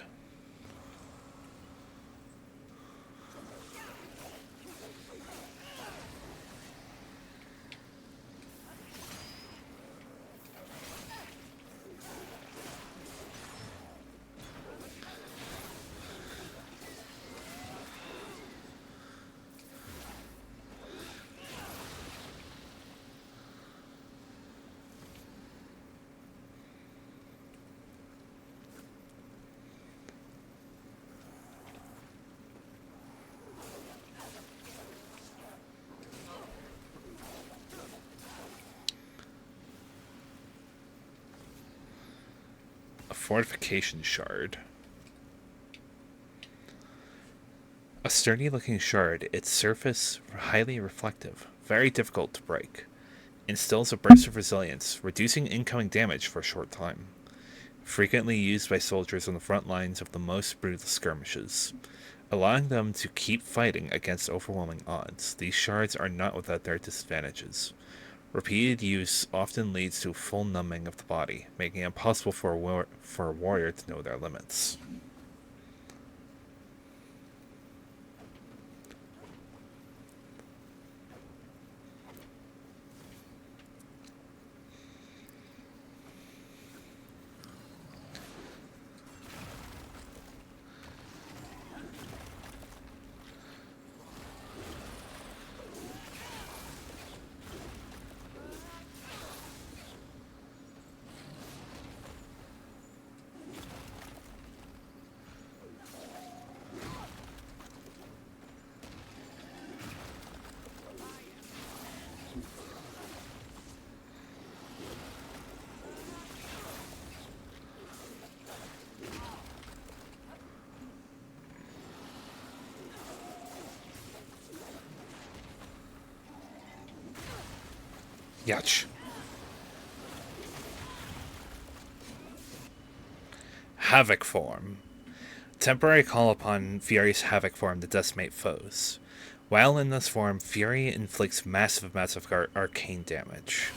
Fortification Shard. A sturdy-looking shard, its surface highly reflective, very difficult to break. Instills a burst of resilience, reducing incoming damage for a short time. Frequently used by soldiers on the front lines of the most brutal skirmishes, allowing them to keep fighting against overwhelming odds. These shards are not without their disadvantages. Repeated use often leads to full numbing of the body, making it impossible for a warrior to know their limits. Yach. Havoc form. Temporary call upon Fury's Havoc form to decimate foes. While in this form, Fury inflicts massive arcane damage.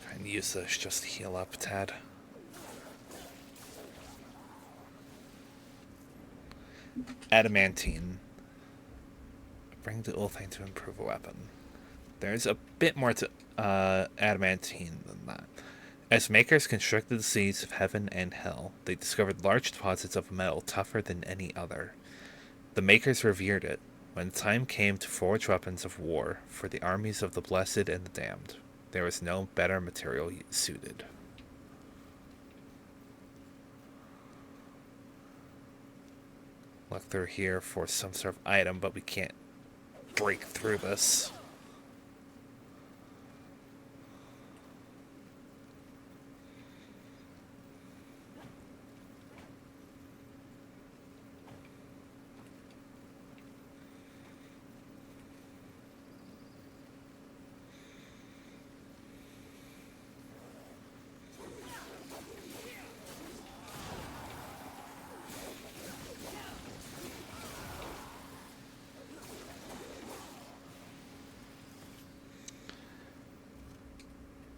Try and use this just to heal up a tad. Adamantine. Bring the Ulthane to improve a weapon. There's a bit more to adamantine than that. As makers constructed the seas of heaven and hell, they discovered large deposits of metal tougher than any other. The makers revered it when the time came to forge weapons of war for the armies of the blessed and the damned. There was no better material suited. Look through here for some sort of item, but we can't break through this.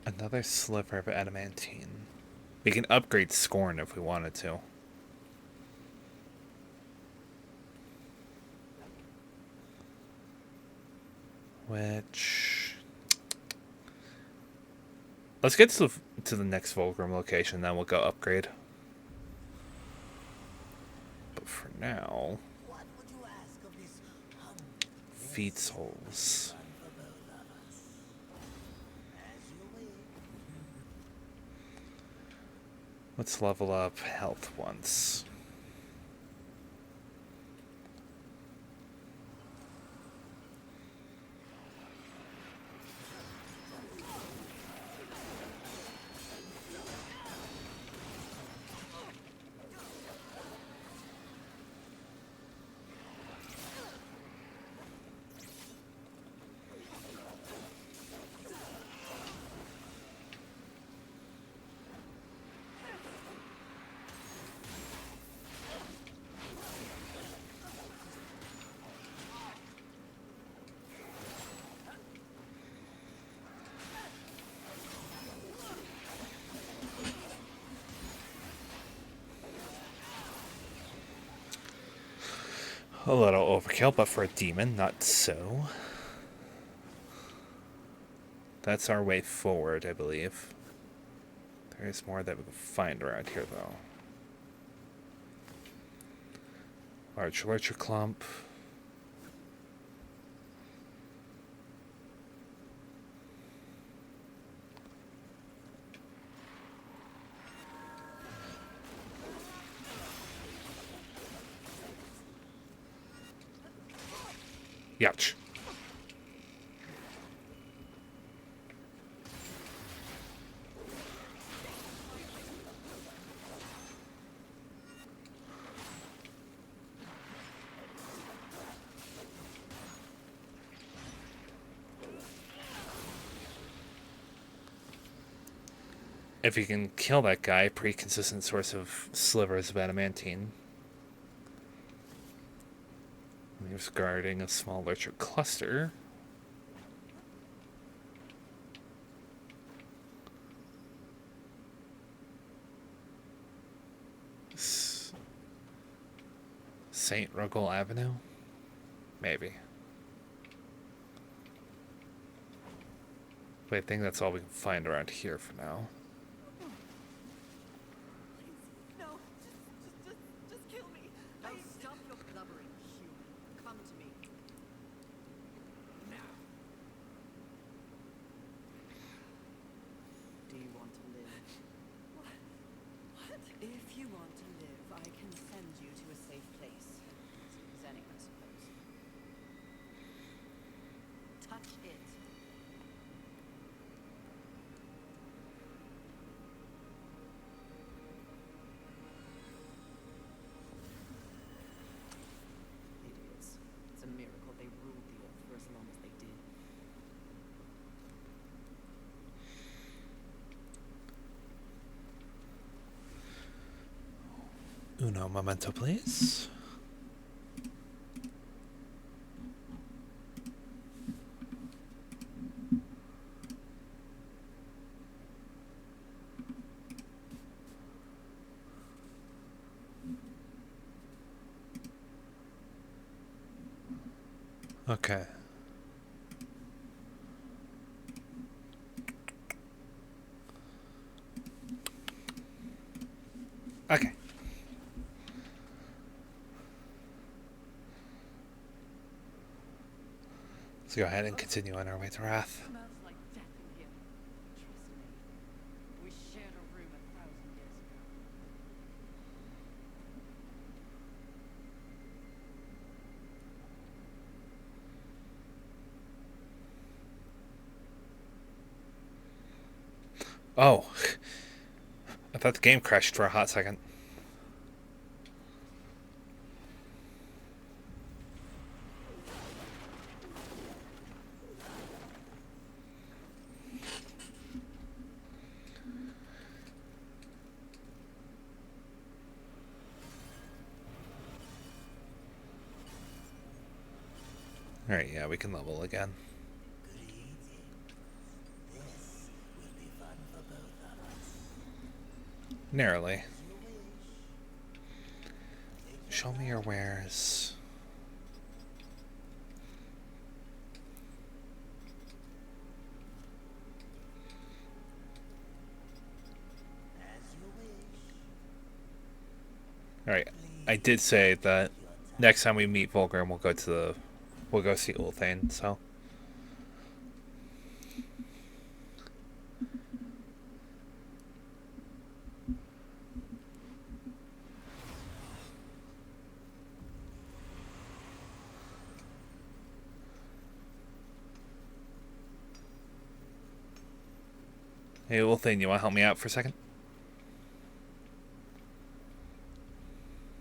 Another sliver of adamantine. We can upgrade Scorn if we wanted to. Which... Let's get to the next Volgrim location, then we'll go upgrade. But for now... What would you ask of this Feed souls. as you wish? Let's level up health once. A little overkill, but for a demon, not so. That's our way forward, I believe. There is more that we can find around here, though. Large lurcher clump. Youch. if you can kill that guy, pretty consistent source of slivers of adamantine. And he was guarding a small lurcher cluster. St. Ruggle Avenue? Maybe. But I think that's all we can find around here for now. No, just kill me. Oh, stop your blubbering, human. Come to me. Now. Do you want to live? What? If you want to live, I can send you to a safe place. Zenning, I suppose. Touch it. Idiots. It's a miracle they ruled the earth for as long as they did. Uno momento, please. Okay. Okay. Let's go ahead and continue on our way to Wrath. Smells like death in here. Trust me. We shared a room 1,000 years ago. Oh. I thought the game crashed for a hot second. Alright, yeah, we can level again. Greetings. This will be fun for both of us. Narrowly. As you wish. Take Show me your wares. as you wish. Alright, I did say that next time we meet Volgrim, we'll go see Ulthane, so. Hey, Ulthane, you want to help me out for a second?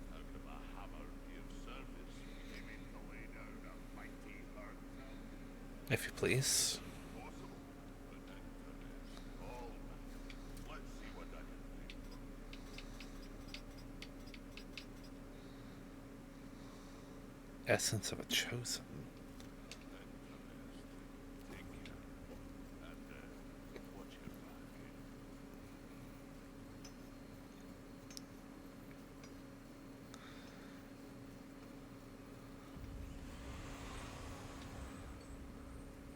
How can a hammer be of service? Aiming to lay down a mighty earth If you please. possible. An interest. All right. Let's see what I can do. Essence of a Chosen. Take care. And watch your back.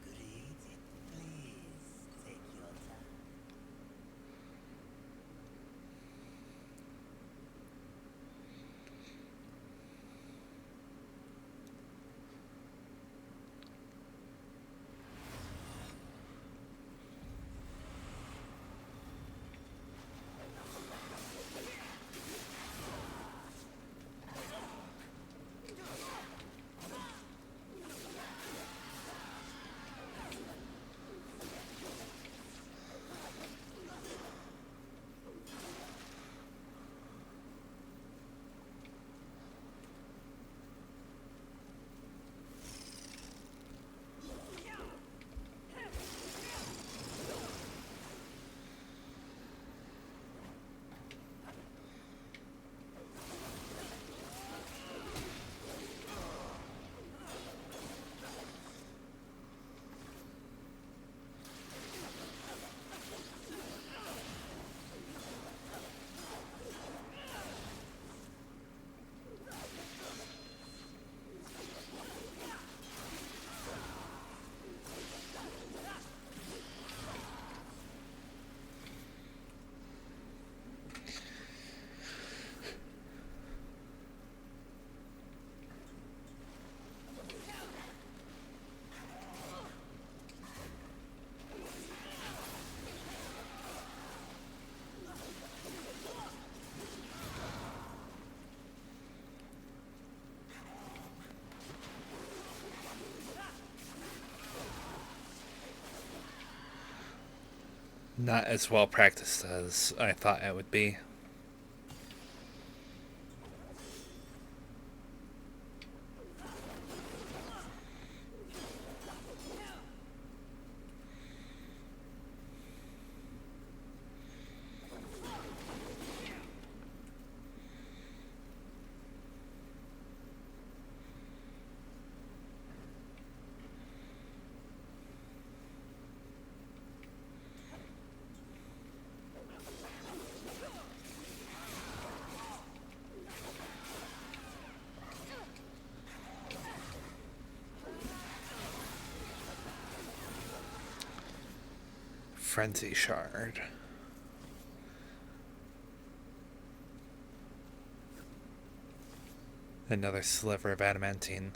Greetings. Please take your time. not as well practiced as I thought it would be. Frenzy Shard. Another sliver of adamantine.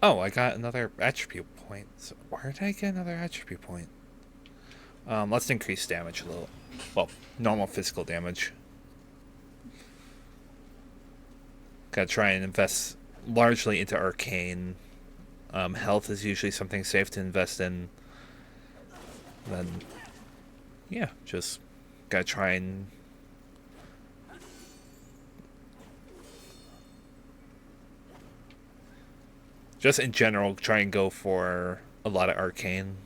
Oh, I got another attribute point. So where did I get another attribute point? Let's increase damage a little. Well, normal physical damage. Gotta try and invest largely into arcane. Health is usually something safe to invest in. Then, yeah, just gotta try and just in general try and go for a lot of arcane.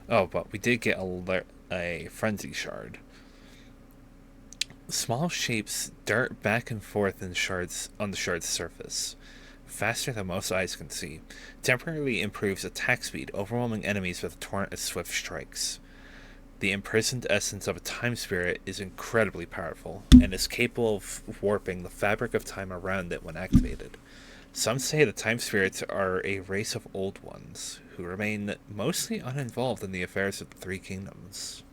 Oh, but we did get a frenzy shard. Small shapes dart back and forth in shards on the shard's surface, faster than most eyes can see. Temporarily improves attack speed, overwhelming enemies with a torrent of swift strikes. The imprisoned essence of a time spirit is incredibly powerful, and is capable of warping the fabric of time around it when activated. Some say the time spirits are a race of old ones, who remain mostly uninvolved in the affairs of the Three Kingdoms.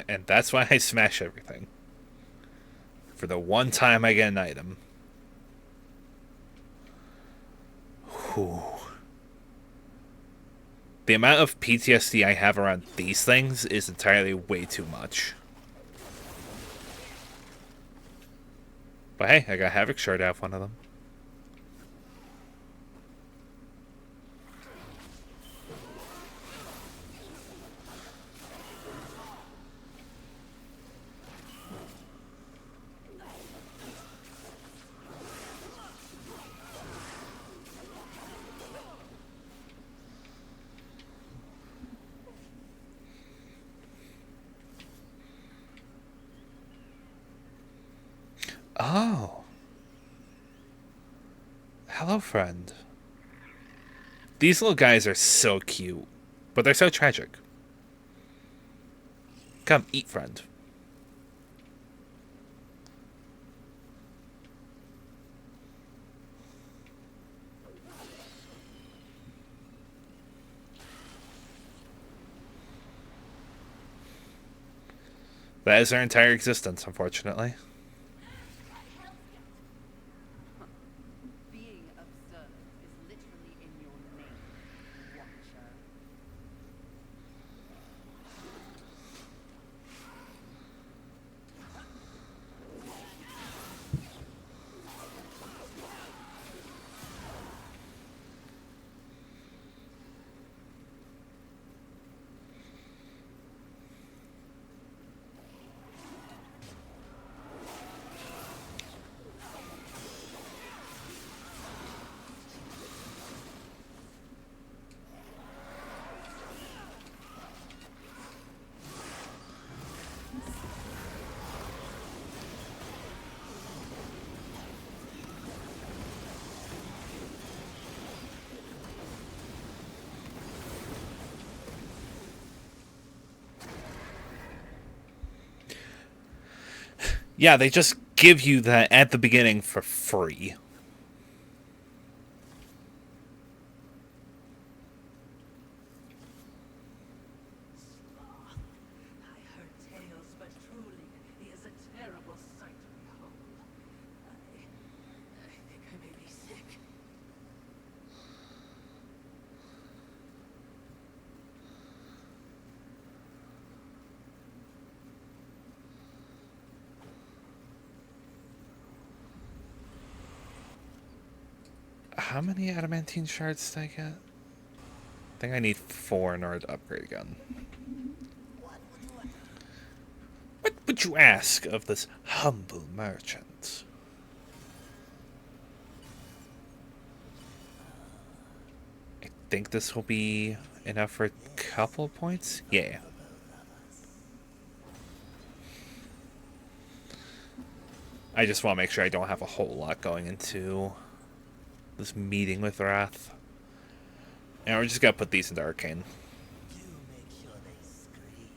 And that's why I smash everything. For the one time I get an item. Whew. The amount of PTSD I have around these things is entirely way too much. But hey, I got Havoc Shard out of one of them. Oh. Hello, friend. These little guys are so cute, but they're so tragic. Come, eat, friend. That is their entire existence, unfortunately. Being observed is literally in your name, Watcher. Yeah, they just give you that at the beginning for free. I heard tales, but truly, he is a terrible sight to behold. I think I may be sick. How many adamantine shards did I get? I think I need 4 in order to upgrade again. What would you ask of this humble merchant? I think this will be enough for a couple of points. Yeah. I just want to make sure I don't have a whole lot going into this meeting with Wrath. And we're just gonna put these into Arcane. Do make sure they scream.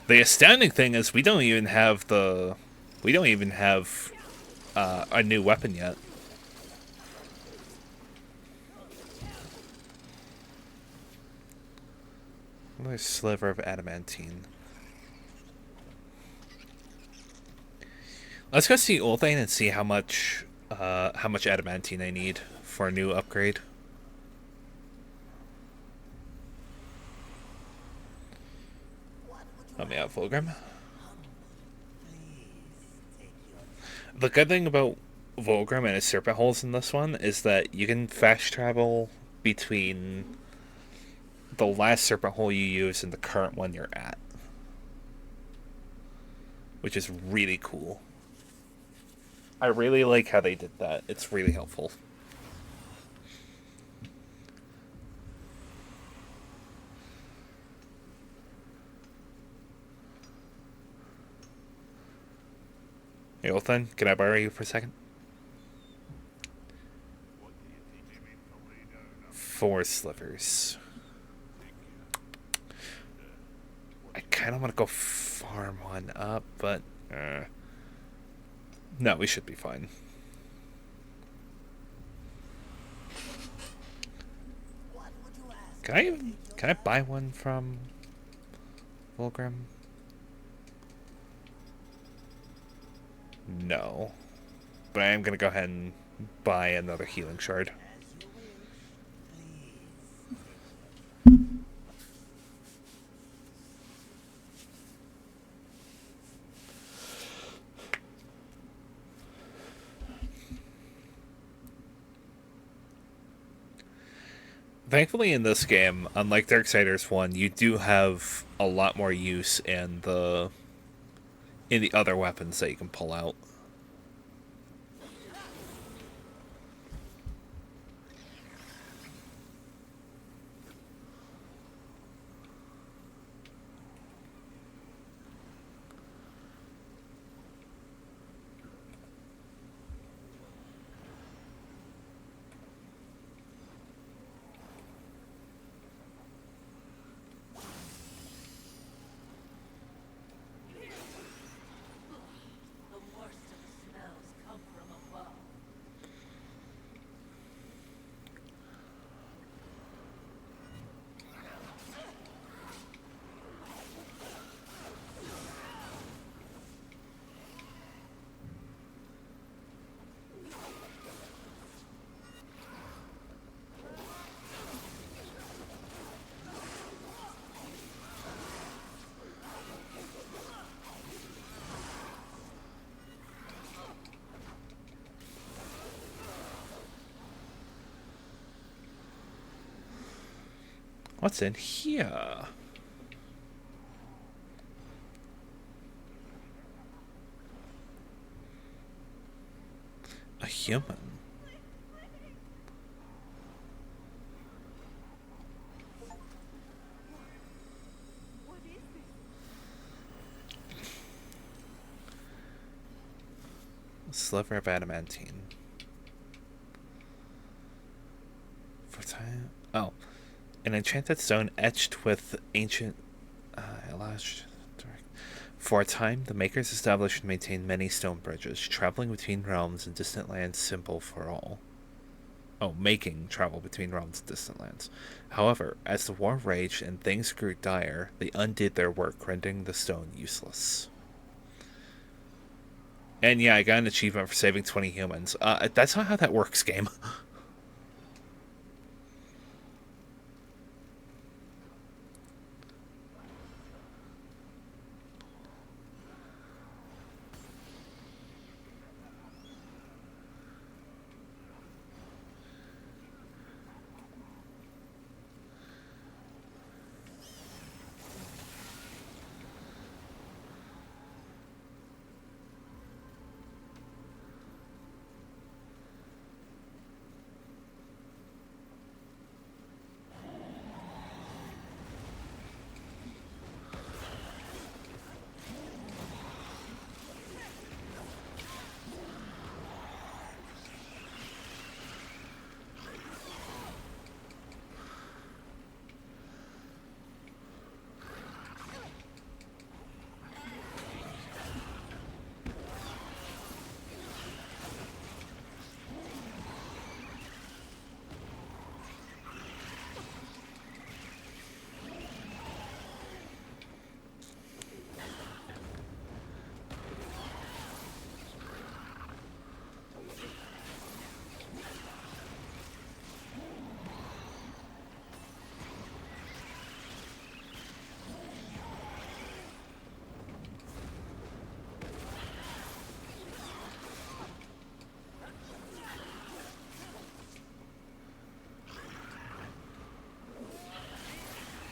The astounding thing is we don't even have a new weapon yet. Another sliver of adamantine. Let's go see Ulthane and see how much adamantine I need for a new upgrade. Let me out, Volgrim. The good thing about Volgrim and his serpent holes in this one is that you can fast travel between the last serpent hole you use and the current one you're at, which is really cool. I really like how they did that. It's really helpful. Hey, Ulthan, can I borrow you for a second? 4 slivers. I kind of want to go farm one up, but no, we should be fine. Can I buy one from Volgrim? No. But I am going to go ahead and buy another healing shard. Thankfully in this game, unlike Darksiders 1, you do have a lot more use in the other weapons that you can pull out. The worst of the smells come from above. What's in here? A human. What is this? A sliver of adamantine. For time. Oh. An enchanted stone etched with ancient. For a time, the makers established and maintained many stone bridges, traveling between realms and distant lands simple for all. Oh, making travel between realms and distant lands. However, as the war raged and things grew dire, they undid their work, rendering the stone useless. And yeah, I got an achievement for saving 20 humans. That's not how that works, game.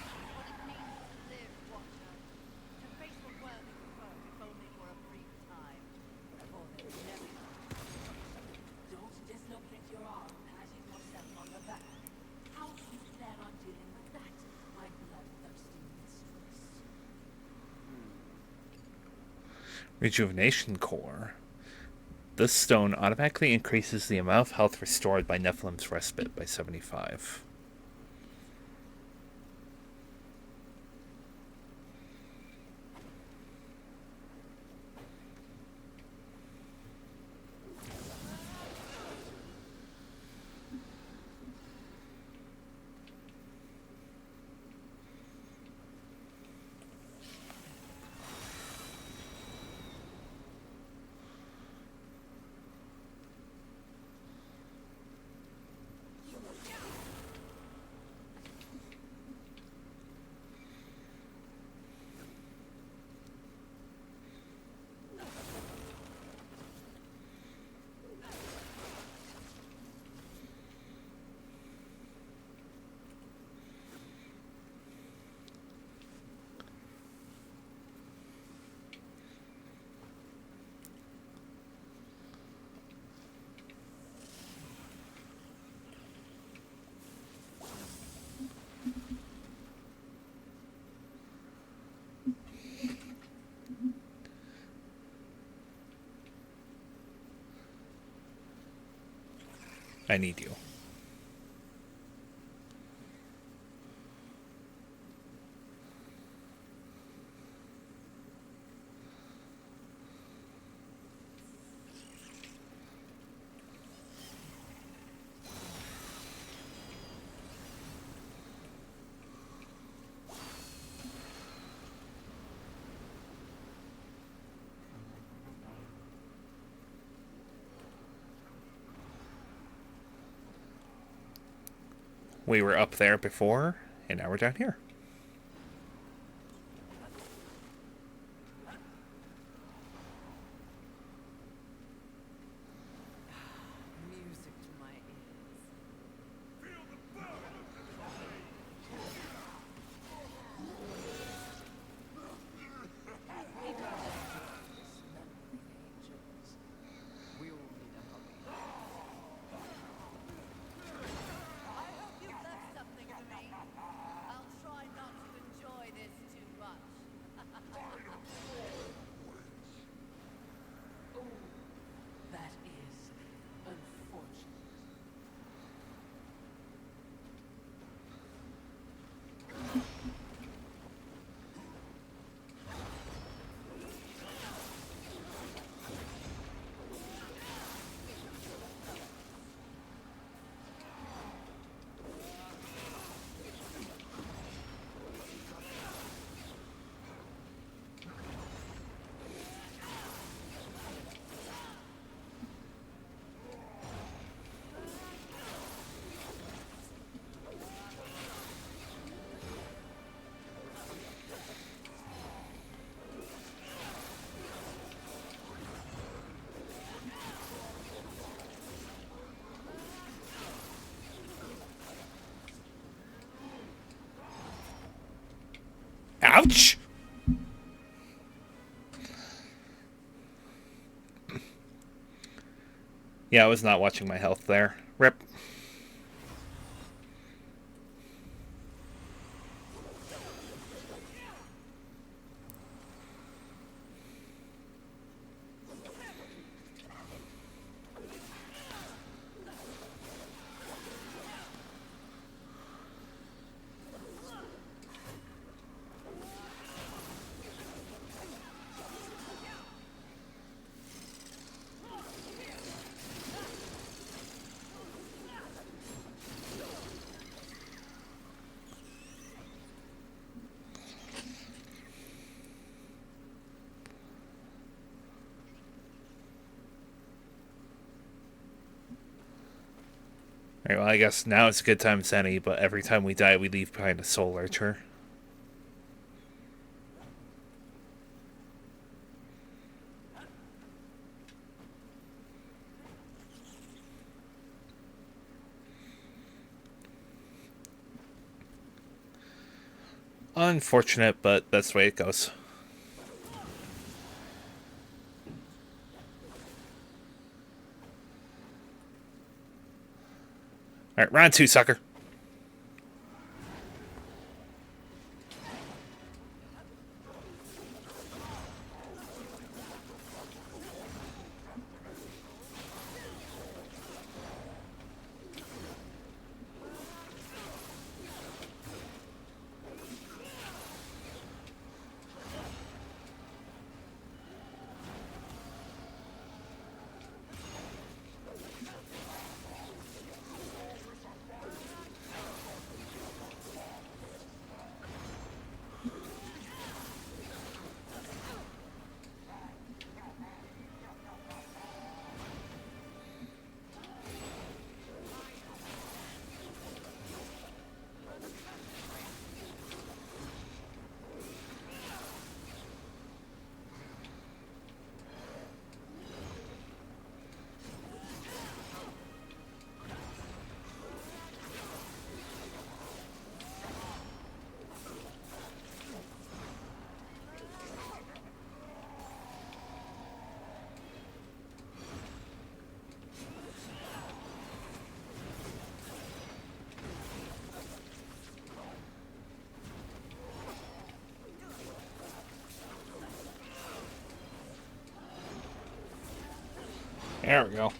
What it means to live, Watcher. To face the worthy foe, if only for a brief time. For there's never. Don't dislocate your arm, patting yourself on the back. How do you plan on dealing with that, my bloodthirsty mistress? Rejuvenation Core. This stone automatically increases the amount of health restored by Nephilim's Respite by 75. I need you. We were up there before, and now we're down here. Music to my ears. We all need a hobby. Ouch! Yeah, I was not watching my health there. Rip. Alright, well, I guess now it's a good time as any, but every time we die, we leave behind a soul archer. Unfortunate, but that's the way it goes. Alright, round 2, sucker. There we go.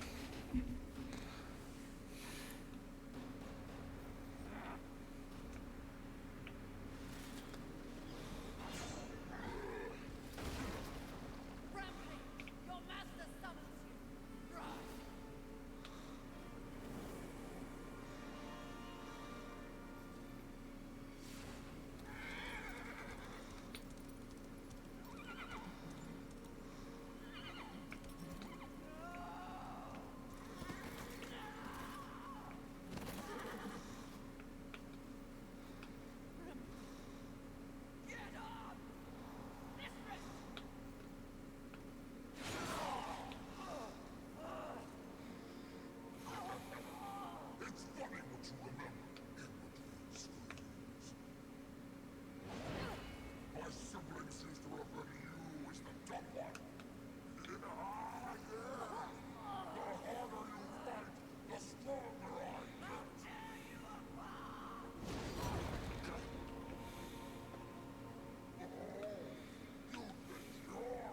Your master summons you. Rise. It's funny what you remember inwardly screams. My siblings used to refer to you as the dumb one. Yeah. The harder you fight, the stronger I get. You think you're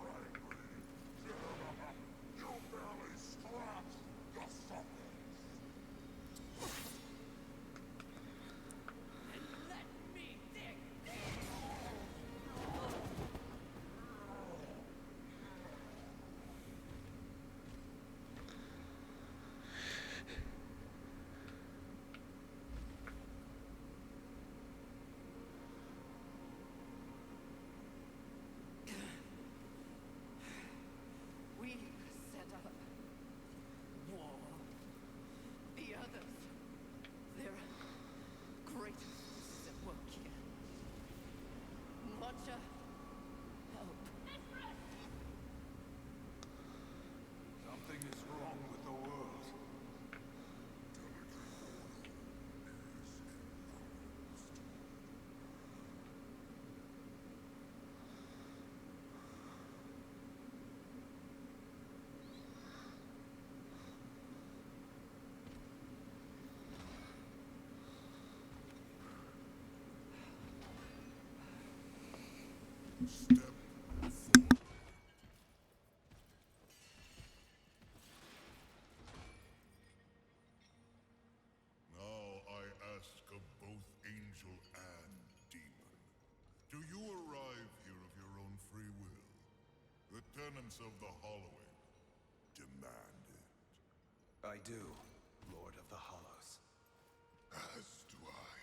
angry? You barely scratched the surface. Let me dig. We set up war. The others, their great forces at work here. Watcher, help. Something is wrong with the world. Step forward. Now I ask of both angel and demon. Do you arrive here of your own free will? The tenants of the Hollowing demand it. I do, Lord of the Hollows. As do I.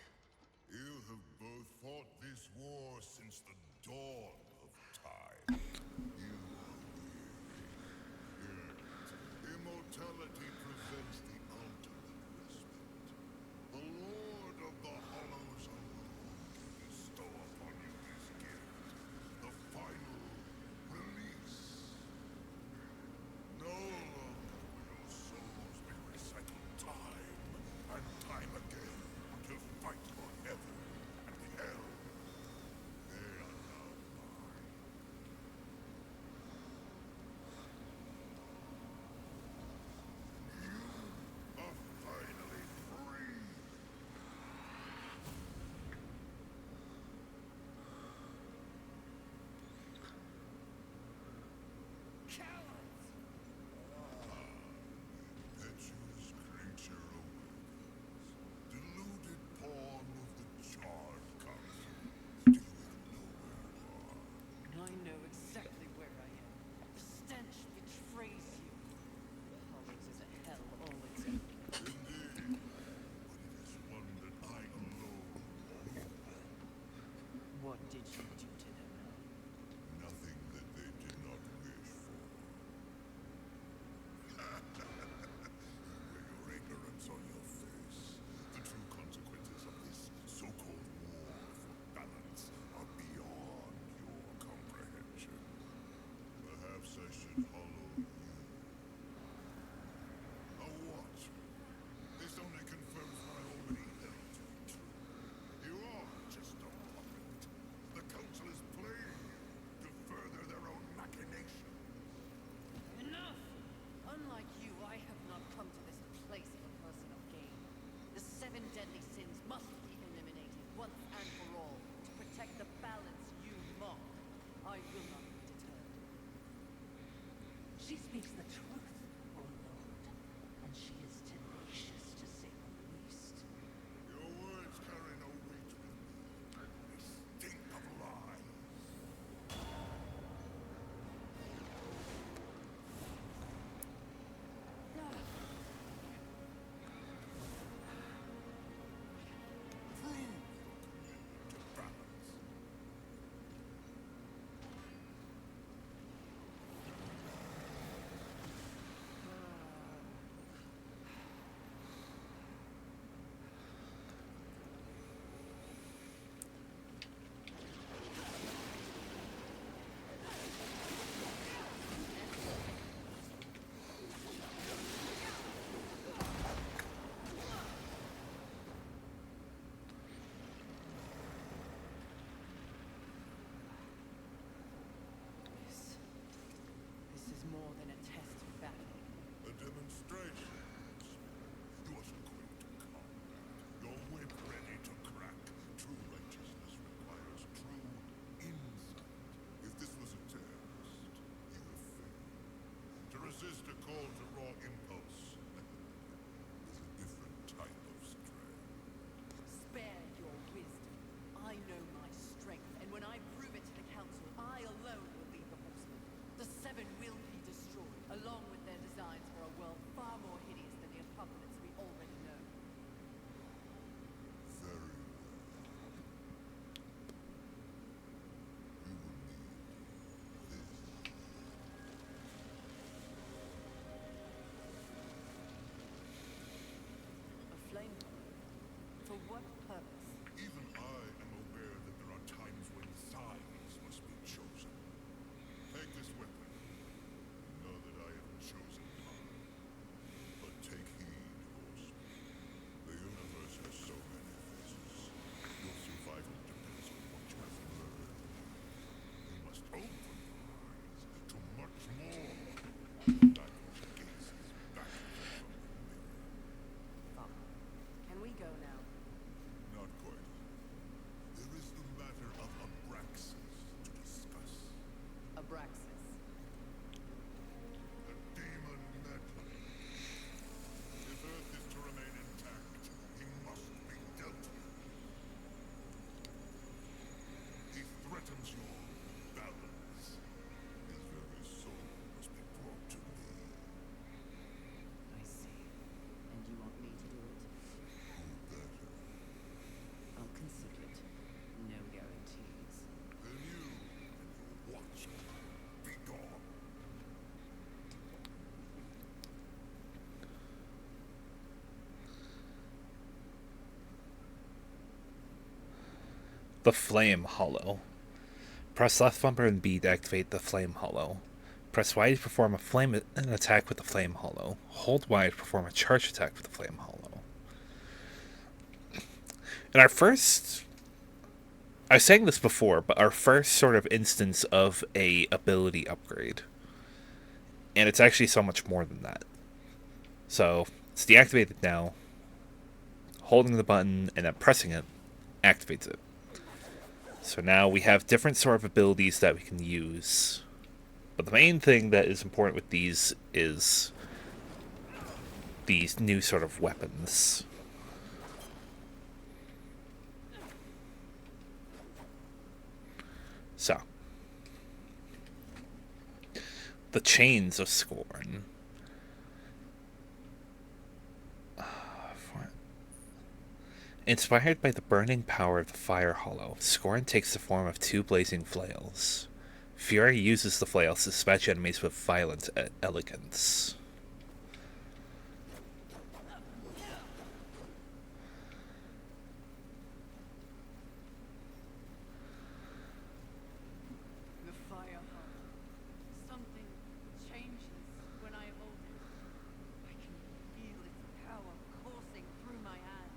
You have both fought this war since the dawn of time. You are weary. Yet, immortality presents the ultimate respite. The Lord of the Hollows alone can bestow upon you this gift. The final release. No longer will your souls be recycled time and time again to fight for heaven and hell. They are now mine. You are finally free. Cowards! Impetuous creature awakens. Deluded pawn of the charred council. Do you even know where you are? I know exactly where I am. The stench betrays you. The Hollows is a hell all its own. Indeed. But it is one that I alone know. What did you do to them? Nothing that they did not wish for. Wear your ignorance on your face. The true consequences of this so-called war for balance are beyond your comprehension. Perhaps I should hollow you. A what? This only confirms what I already held to be true. You are just a puppet. The Council is playing you to further their own machinations. Enough! Unlike you, I have not come to this place for personal gain. The 7 deadly sins must be eliminated once and for all to protect the balance you mock. I will not be deterred. She speaks the truth, O Lord, and she is tenacious to say the least. Your words carry no weight with me. They stink of lies. Prove your commitment to balance. This is more than a test of battle. A demonstration. You are equipped to combat. Your whip ready to crack. True righteousness requires true insight. If this was a test, you have failed. To resist a call to raw impulse is a different type of strength. Spare your wisdom. I know my strength, and when I prove it to the Council, I alone will lead the Horsemen. The 7 will be destroyed, along with their designs for a world far more hideous than the apocalypse we already know. Very well. You will need this. A flame? For what purpose? Even I am aware that there are times when sides must be chosen. Take this weapon. Know that I have chosen mine. But take heed, horseman. The universe has so many faces. Your survival depends on what you have learned. You must open your eyes to much more than that which gazes back at you from the mirror. Father, can we go now? Not threatens your balance. His very soul must be brought to me. I see. And you want me to do it? Who better? I'll consider it. No guarantees. Then you and your watcher be gone. The Flame Hollow. Press left bumper and B to activate the Flame Hollow. Press Y to perform an attack with the Flame Hollow. Hold Y to perform a charge attack with the Flame Hollow. And our first... I was saying this before, but our first sort of instance of a ability upgrade. And it's actually so much more than that. So, it's deactivated now. Holding the button and then pressing it activates it. So now we have different sort of abilities that we can use. But the main thing that is important with these is these new sort of weapons. So. The Chains of Scorn. Inspired by the burning power of the Fire Hollow, Scorn takes the form of 2 blazing flails. Fury uses the flails to dispatch enemies with violent elegance. The fire hollow. Something changes when I hold it. I can feel its power coursing through my hands.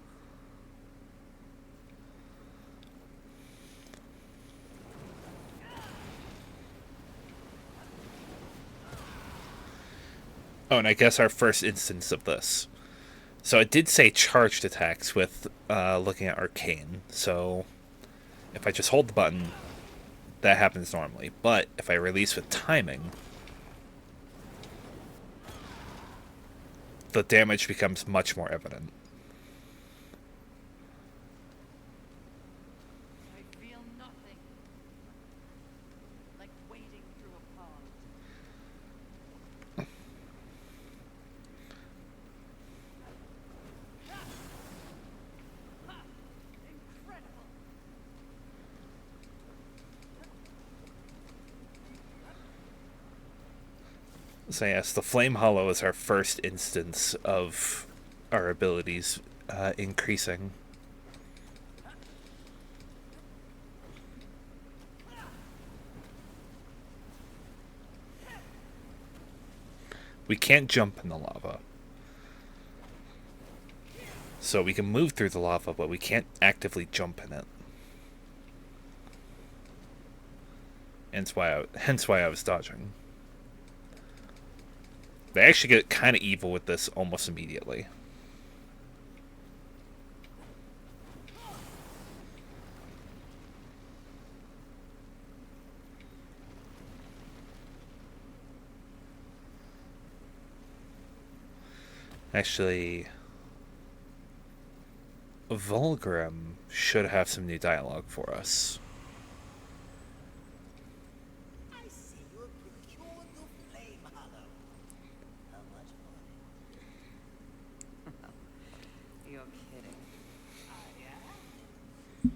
Oh, and I guess our first instance of this. So it did say charged attacks with looking at Arcane. So if I just hold the button, that happens normally. But if I release with timing, the damage becomes much more evident. I feel nothing. Like wading through a pond. Incredible. So yes, the Flame Hollow is our first instance of our abilities increasing. We can't jump in the lava. So we can move through the lava, but we can't actively jump in it. Hence why I was dodging. They actually get kind of evil with this almost immediately. Actually, Vulgrim should have some new dialogue for us. I see you have procured the Flame Hollow. How much for it? You're kidding. Yeah?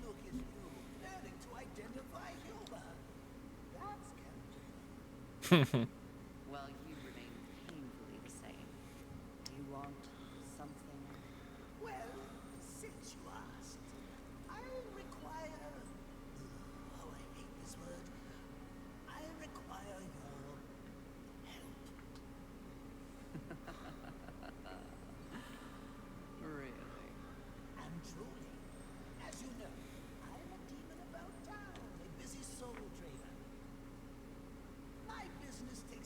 Look at you, learning to identify humor. That's captain. Well, you remain painfully the same. You want something? Well, since you asked, I'll require... Oh, I hate this word. I require your help. Really? And truly, as you know, I'm a demon about town, a busy soul trader. My business takes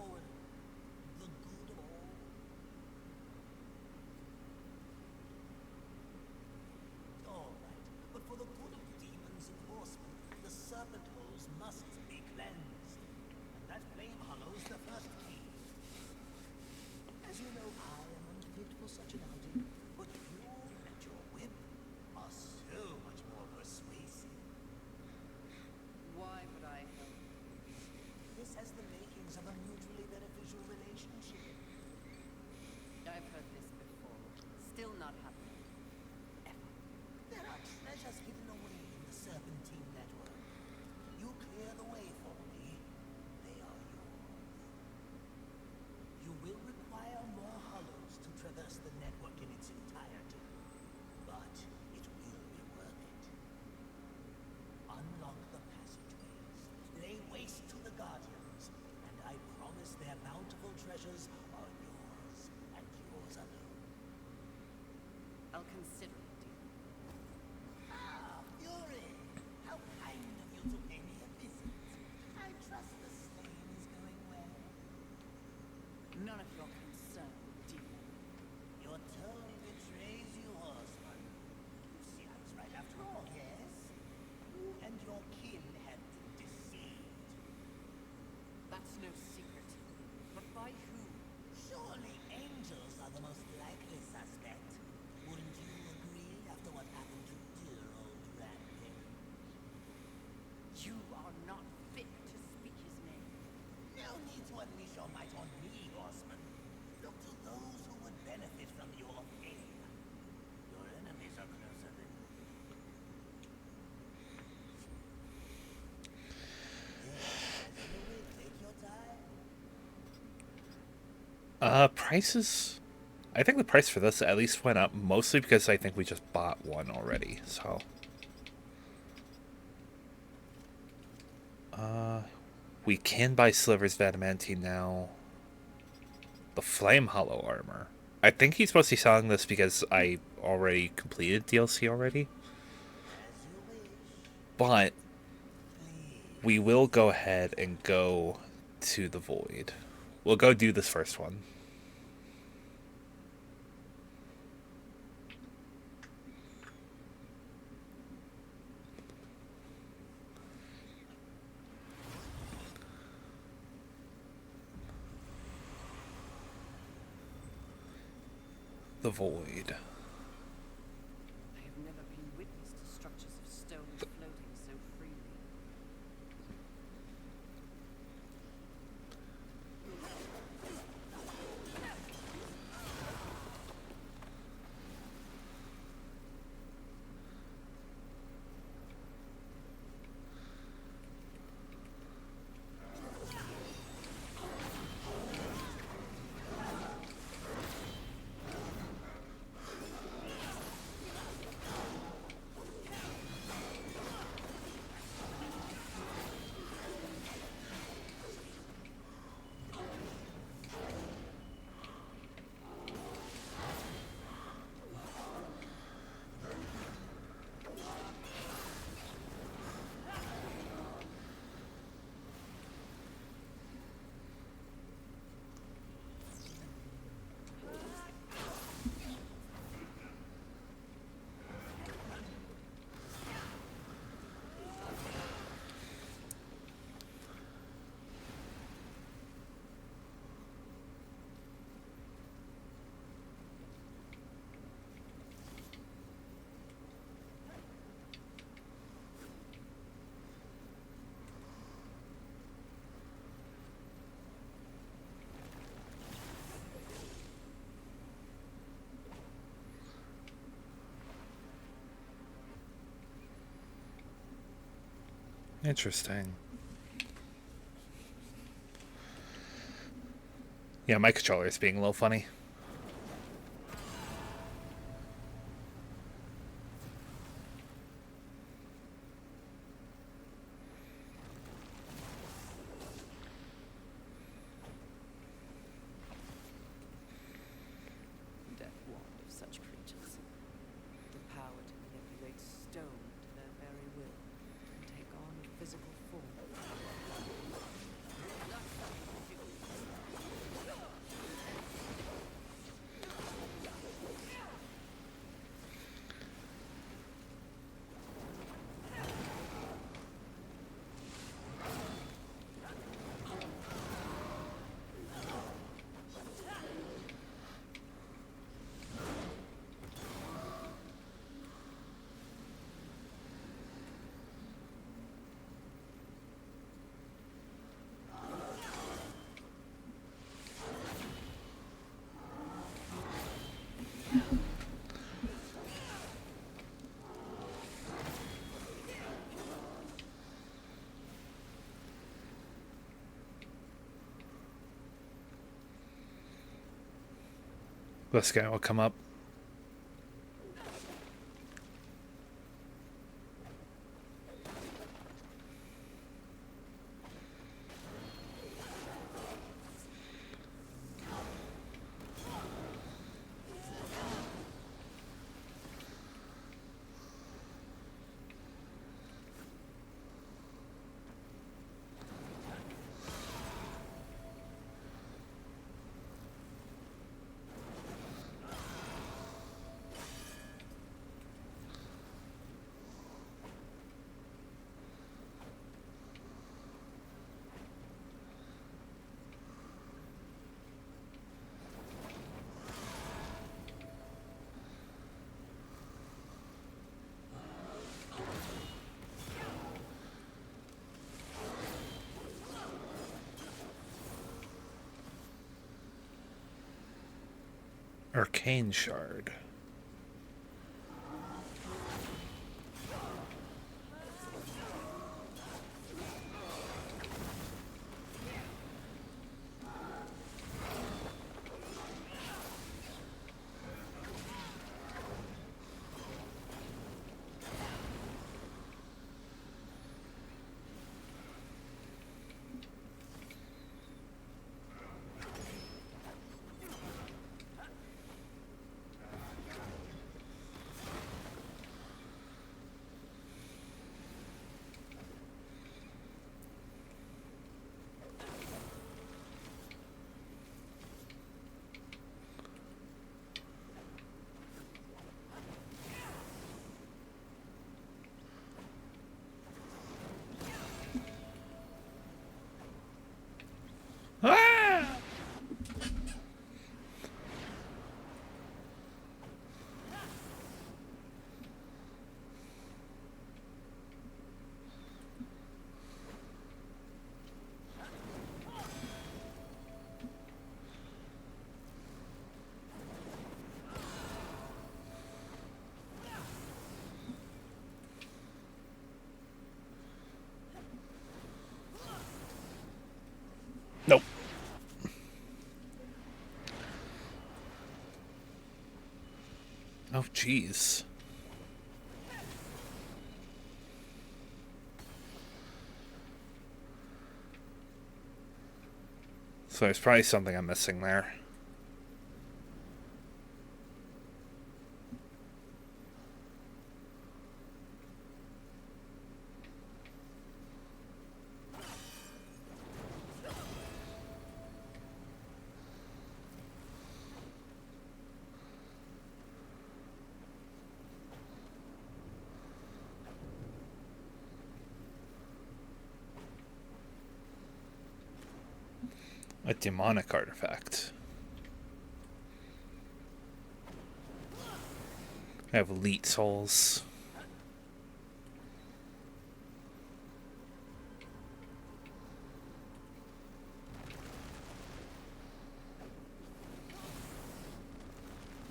for the good of all. All right, but for the good of demons and horsemen, the serpent holes must be cleansed. And that flame hollow's the first key. As you know, I am unfit for such an outing, but you and your whip are so much more persuasive. Why would I help? This has the makings of a mutually beneficial relationship. I've heard this before. Still not happening. Ever. There are treasures hidden away in the Serpentine network. You clear the way for me. They are yours. You will require more hollows to traverse the network in its entirety. But it will be worth it. Unlock the passageways. Lay waste to the Guardians. And I promise their bountiful treasures are yours and yours alone. I'll consider it, dear. Ah, Fury! How kind of you to pay me a visit. I trust the slaying is going well. None of your concern, dear. Your tone betrays you, horseman. You see, I was right after all, yes? You and your kin have been deceived. That's no secret. But by whom? Surely angels are the most likely suspect. Wouldn't you agree after what happened to dear old Rampage? You are not fit to speak his name. No need to unleash your might on me, horseman. Look to those who would benefit from your pain. Your enemies are closer than you. Yes, anyway, take your time. Prices. I think the price for this at least went up, mostly because I think we just bought one already. So, we can buy Slivers of Adamantine now. The Flame Hollow armor. I think he's supposed to be selling this because I already completed DLC already. As you wish. But Please. we will go ahead and go to the Void. We'll go do this first one. The Void. I have never been witness to structures of stone floating so freely. Interesting. Yeah, my controller is being a little funny. Death wand of such creatures. The power to manipulate stone to their very will and take on a physical form. This guy will come up. Arcane Shard. Ah! Nope. Oh, jeez. So there's probably something I'm missing there. A demonic artifact. I have elite souls.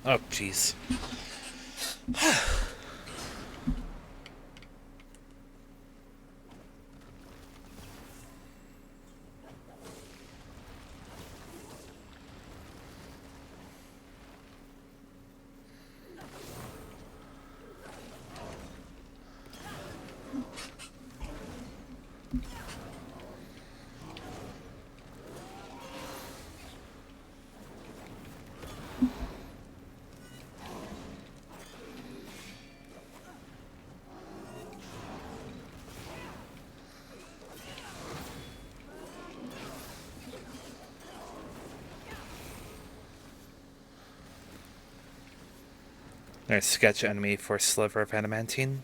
Oh, jeez. There's sketch enemy for sliver of adamantine.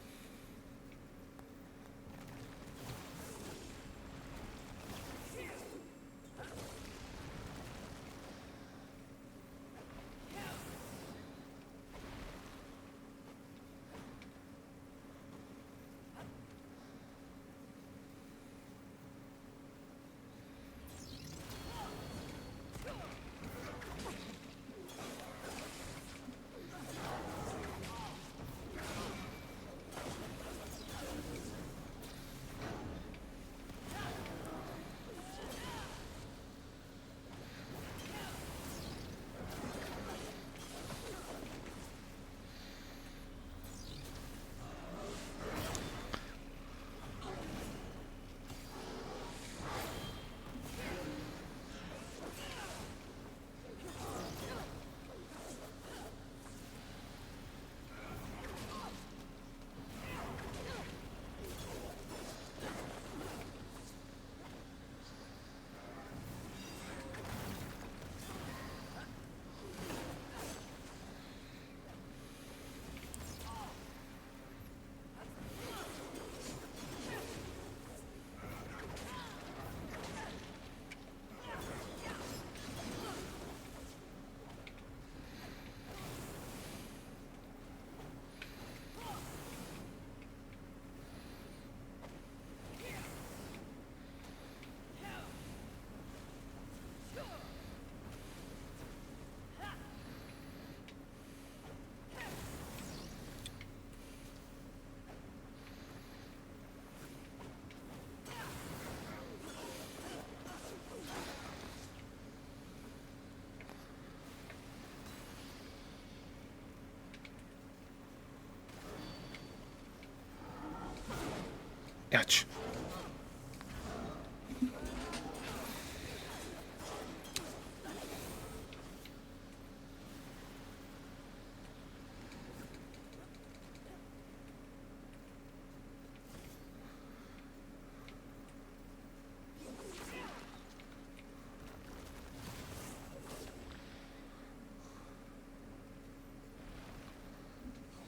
Ouch.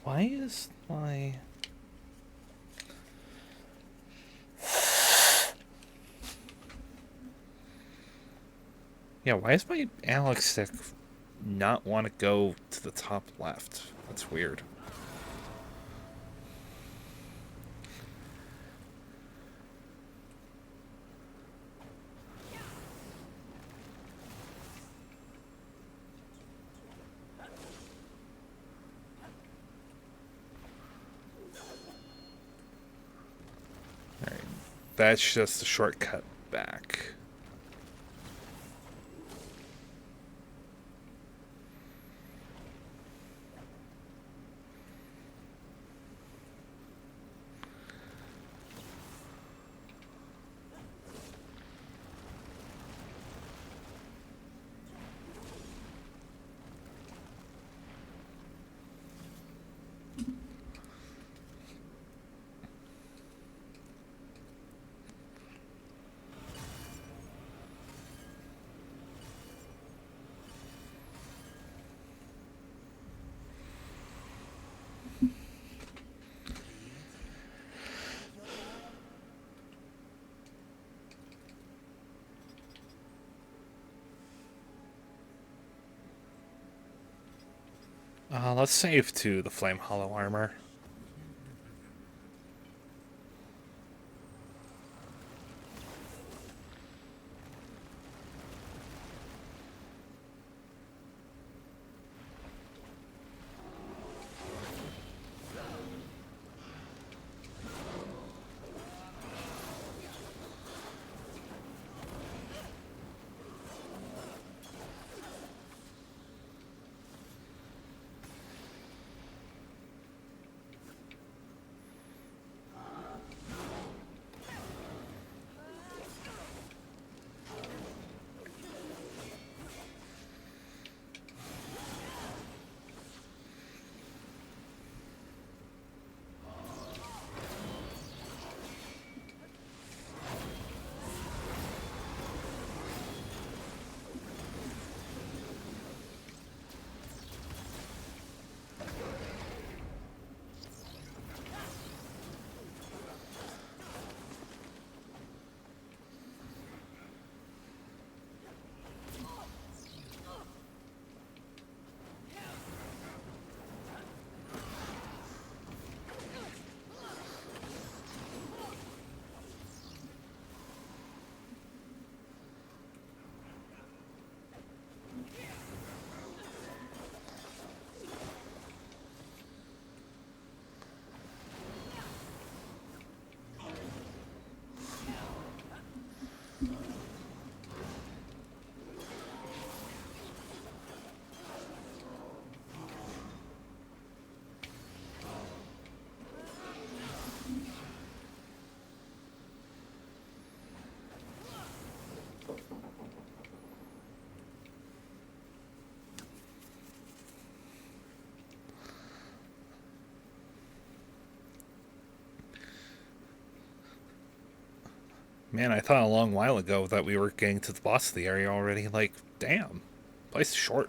Why is my... Yeah, why does my analog stick not want to go to the top left? That's weird. Alright, that's just a shortcut back. Let's save to the Flame Hollow armor. Man, I thought a long while ago that we were getting to the boss of the area already. Like, damn. Place is short.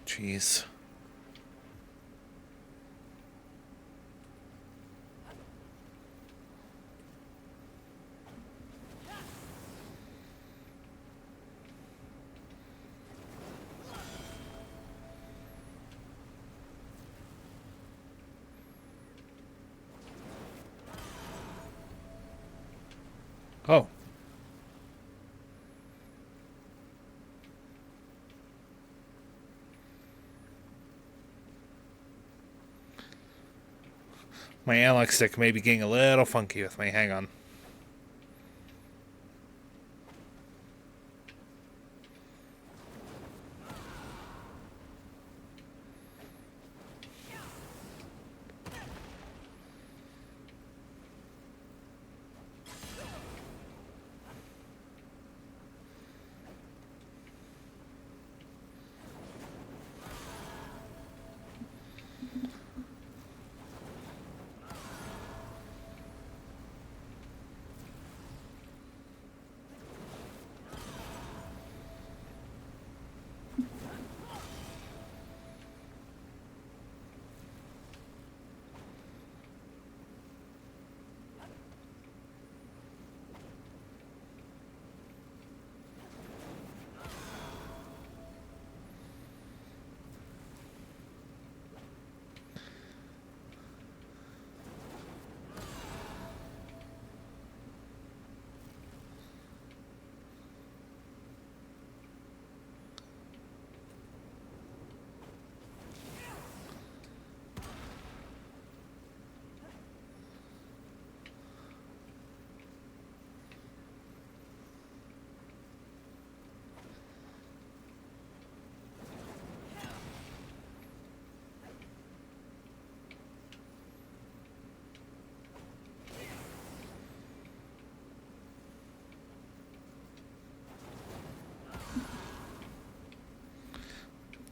Jeez. Oh. My analog stick may be getting a little funky with me. Hang on.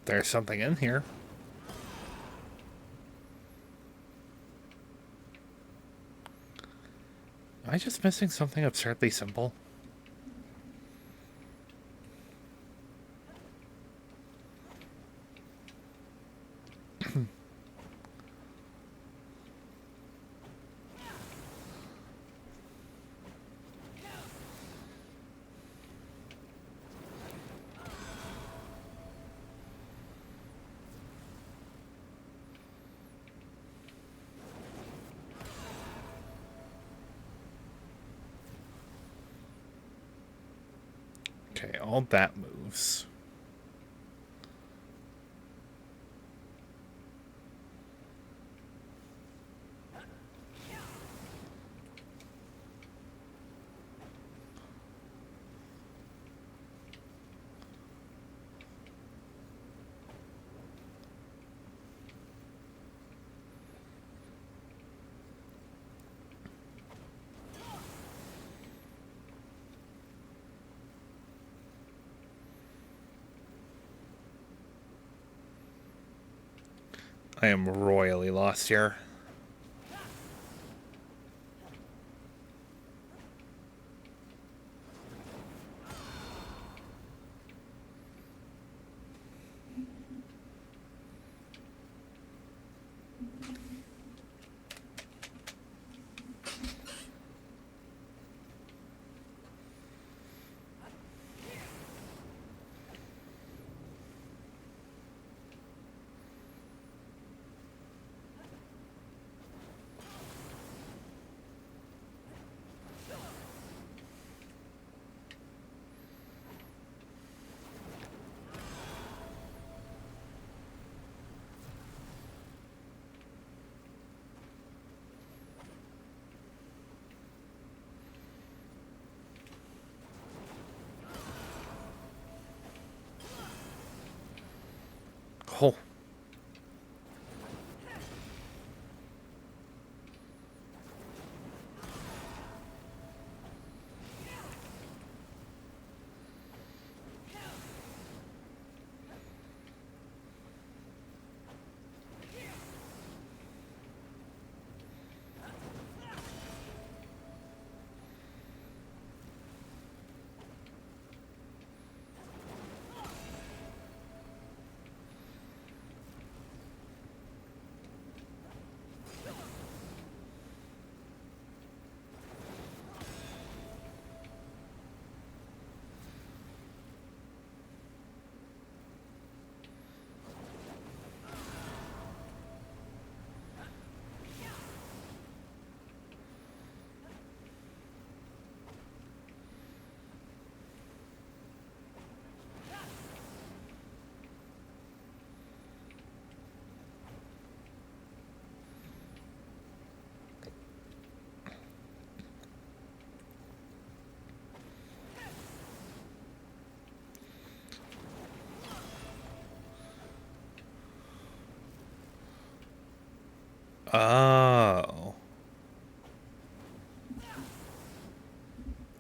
There's something in here. Am I just missing something absurdly simple? Okay, all that moves. I am royally lost here. Oh. Oh.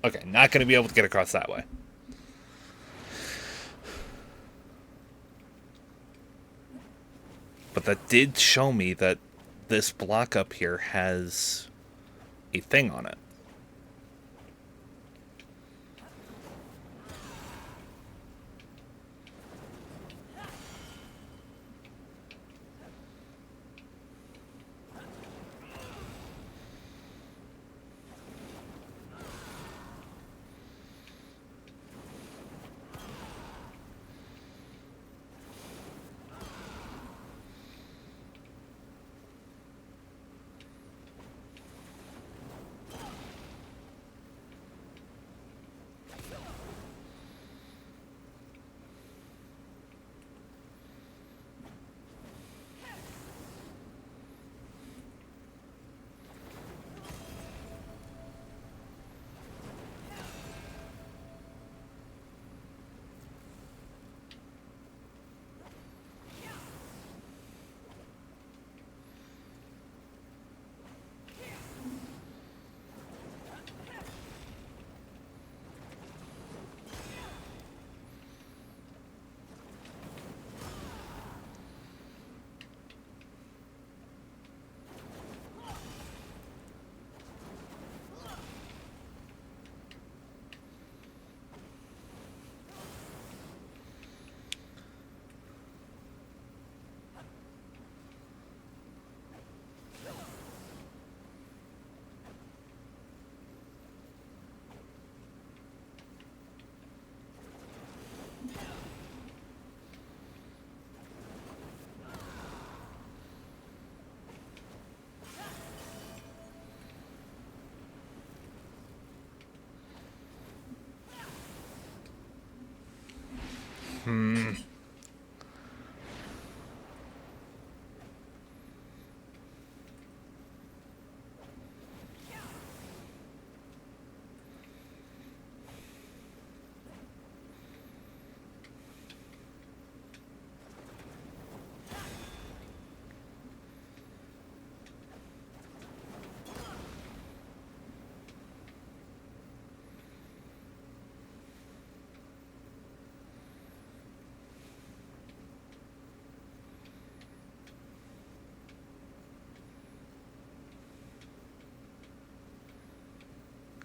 Okay, not going to be able to get across that way. But that did show me that this block up here has a thing on it.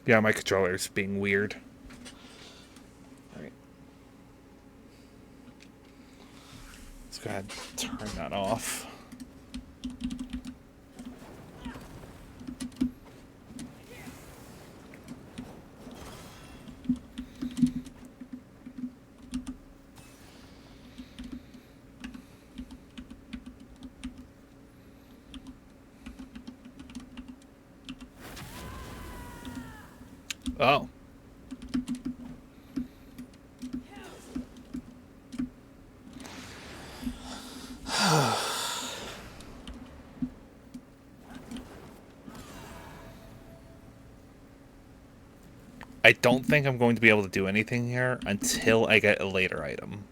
Yeah, my controller's being weird. Alright. Let's go ahead and turn that off. Oh. I don't think I'm going to be able to do anything here until I get a later item.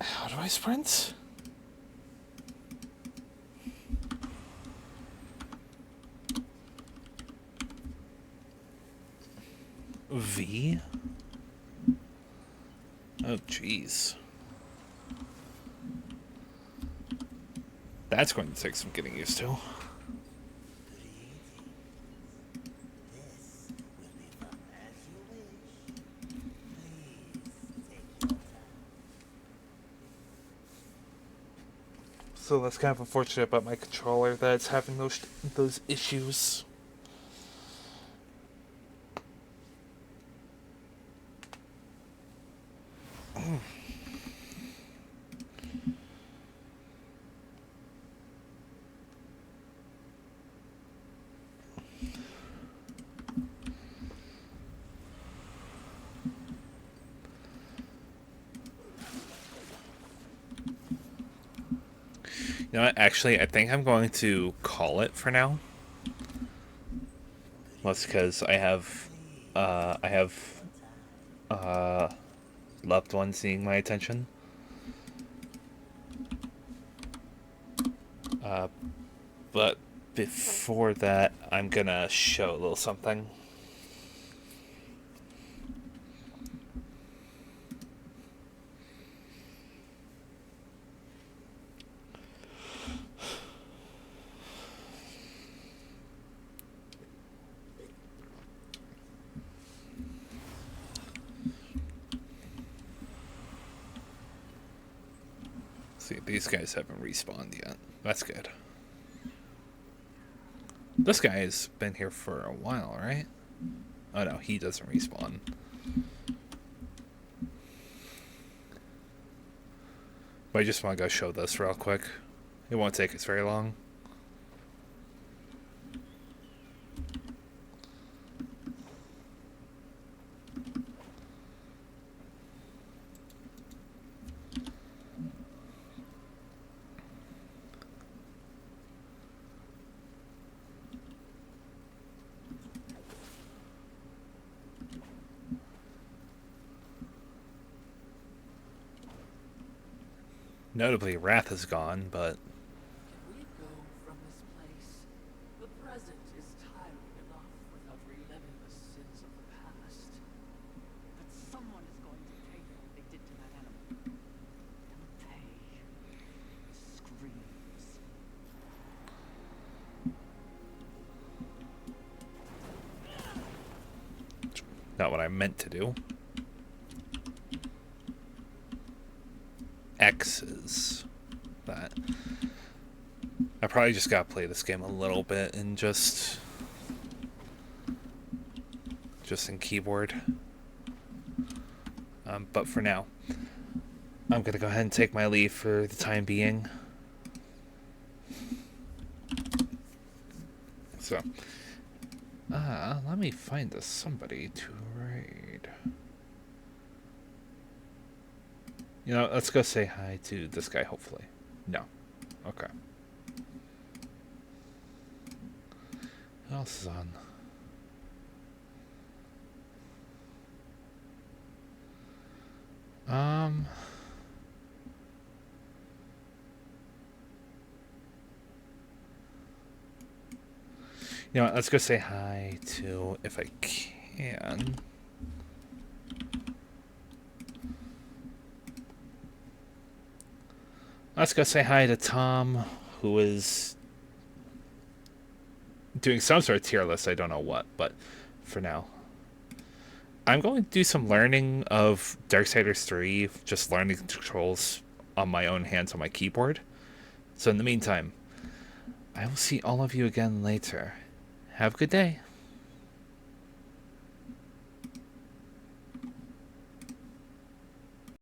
How do I sprint? V? Oh, jeez. That's going to take some getting used to. This will be fun as you wish. Please take your time. So that's kind of unfortunate about my controller that it's having those issues. You know what? Actually, I think I'm going to call it for now. Well, that's because I have loved ones needing my attention. But before that, I'm gonna show a little something. See, these guys haven't respawned yet. That's good. This guy's been here for a while, right? Oh no, he doesn't respawn. But I just want to go show this real quick. It won't take us very long. Notably, Wrath is gone, but Can we go from this place? The present is tiring enough without reliving the sins of the past. But someone is going to pay for what they did to that animal. They'll pay. Screams. not what I meant to do. X's. That. I probably just gotta play this game a little bit and just in keyboard. But for now, I'm gonna go ahead and take my leave for the time being. So, let me find us somebody to raid. You know, let's go say hi to this guy, hopefully. No. Okay. Who else is on? You know what, let's go say hi to, if I can. Let's go say hi to Tom, who is doing some sort of tier list. I don't know what, but for now. I'm going to do some learning of Darksiders 3, just learning controls on my own hands on my keyboard. So in the meantime, I will see all of you again later. Have a good day.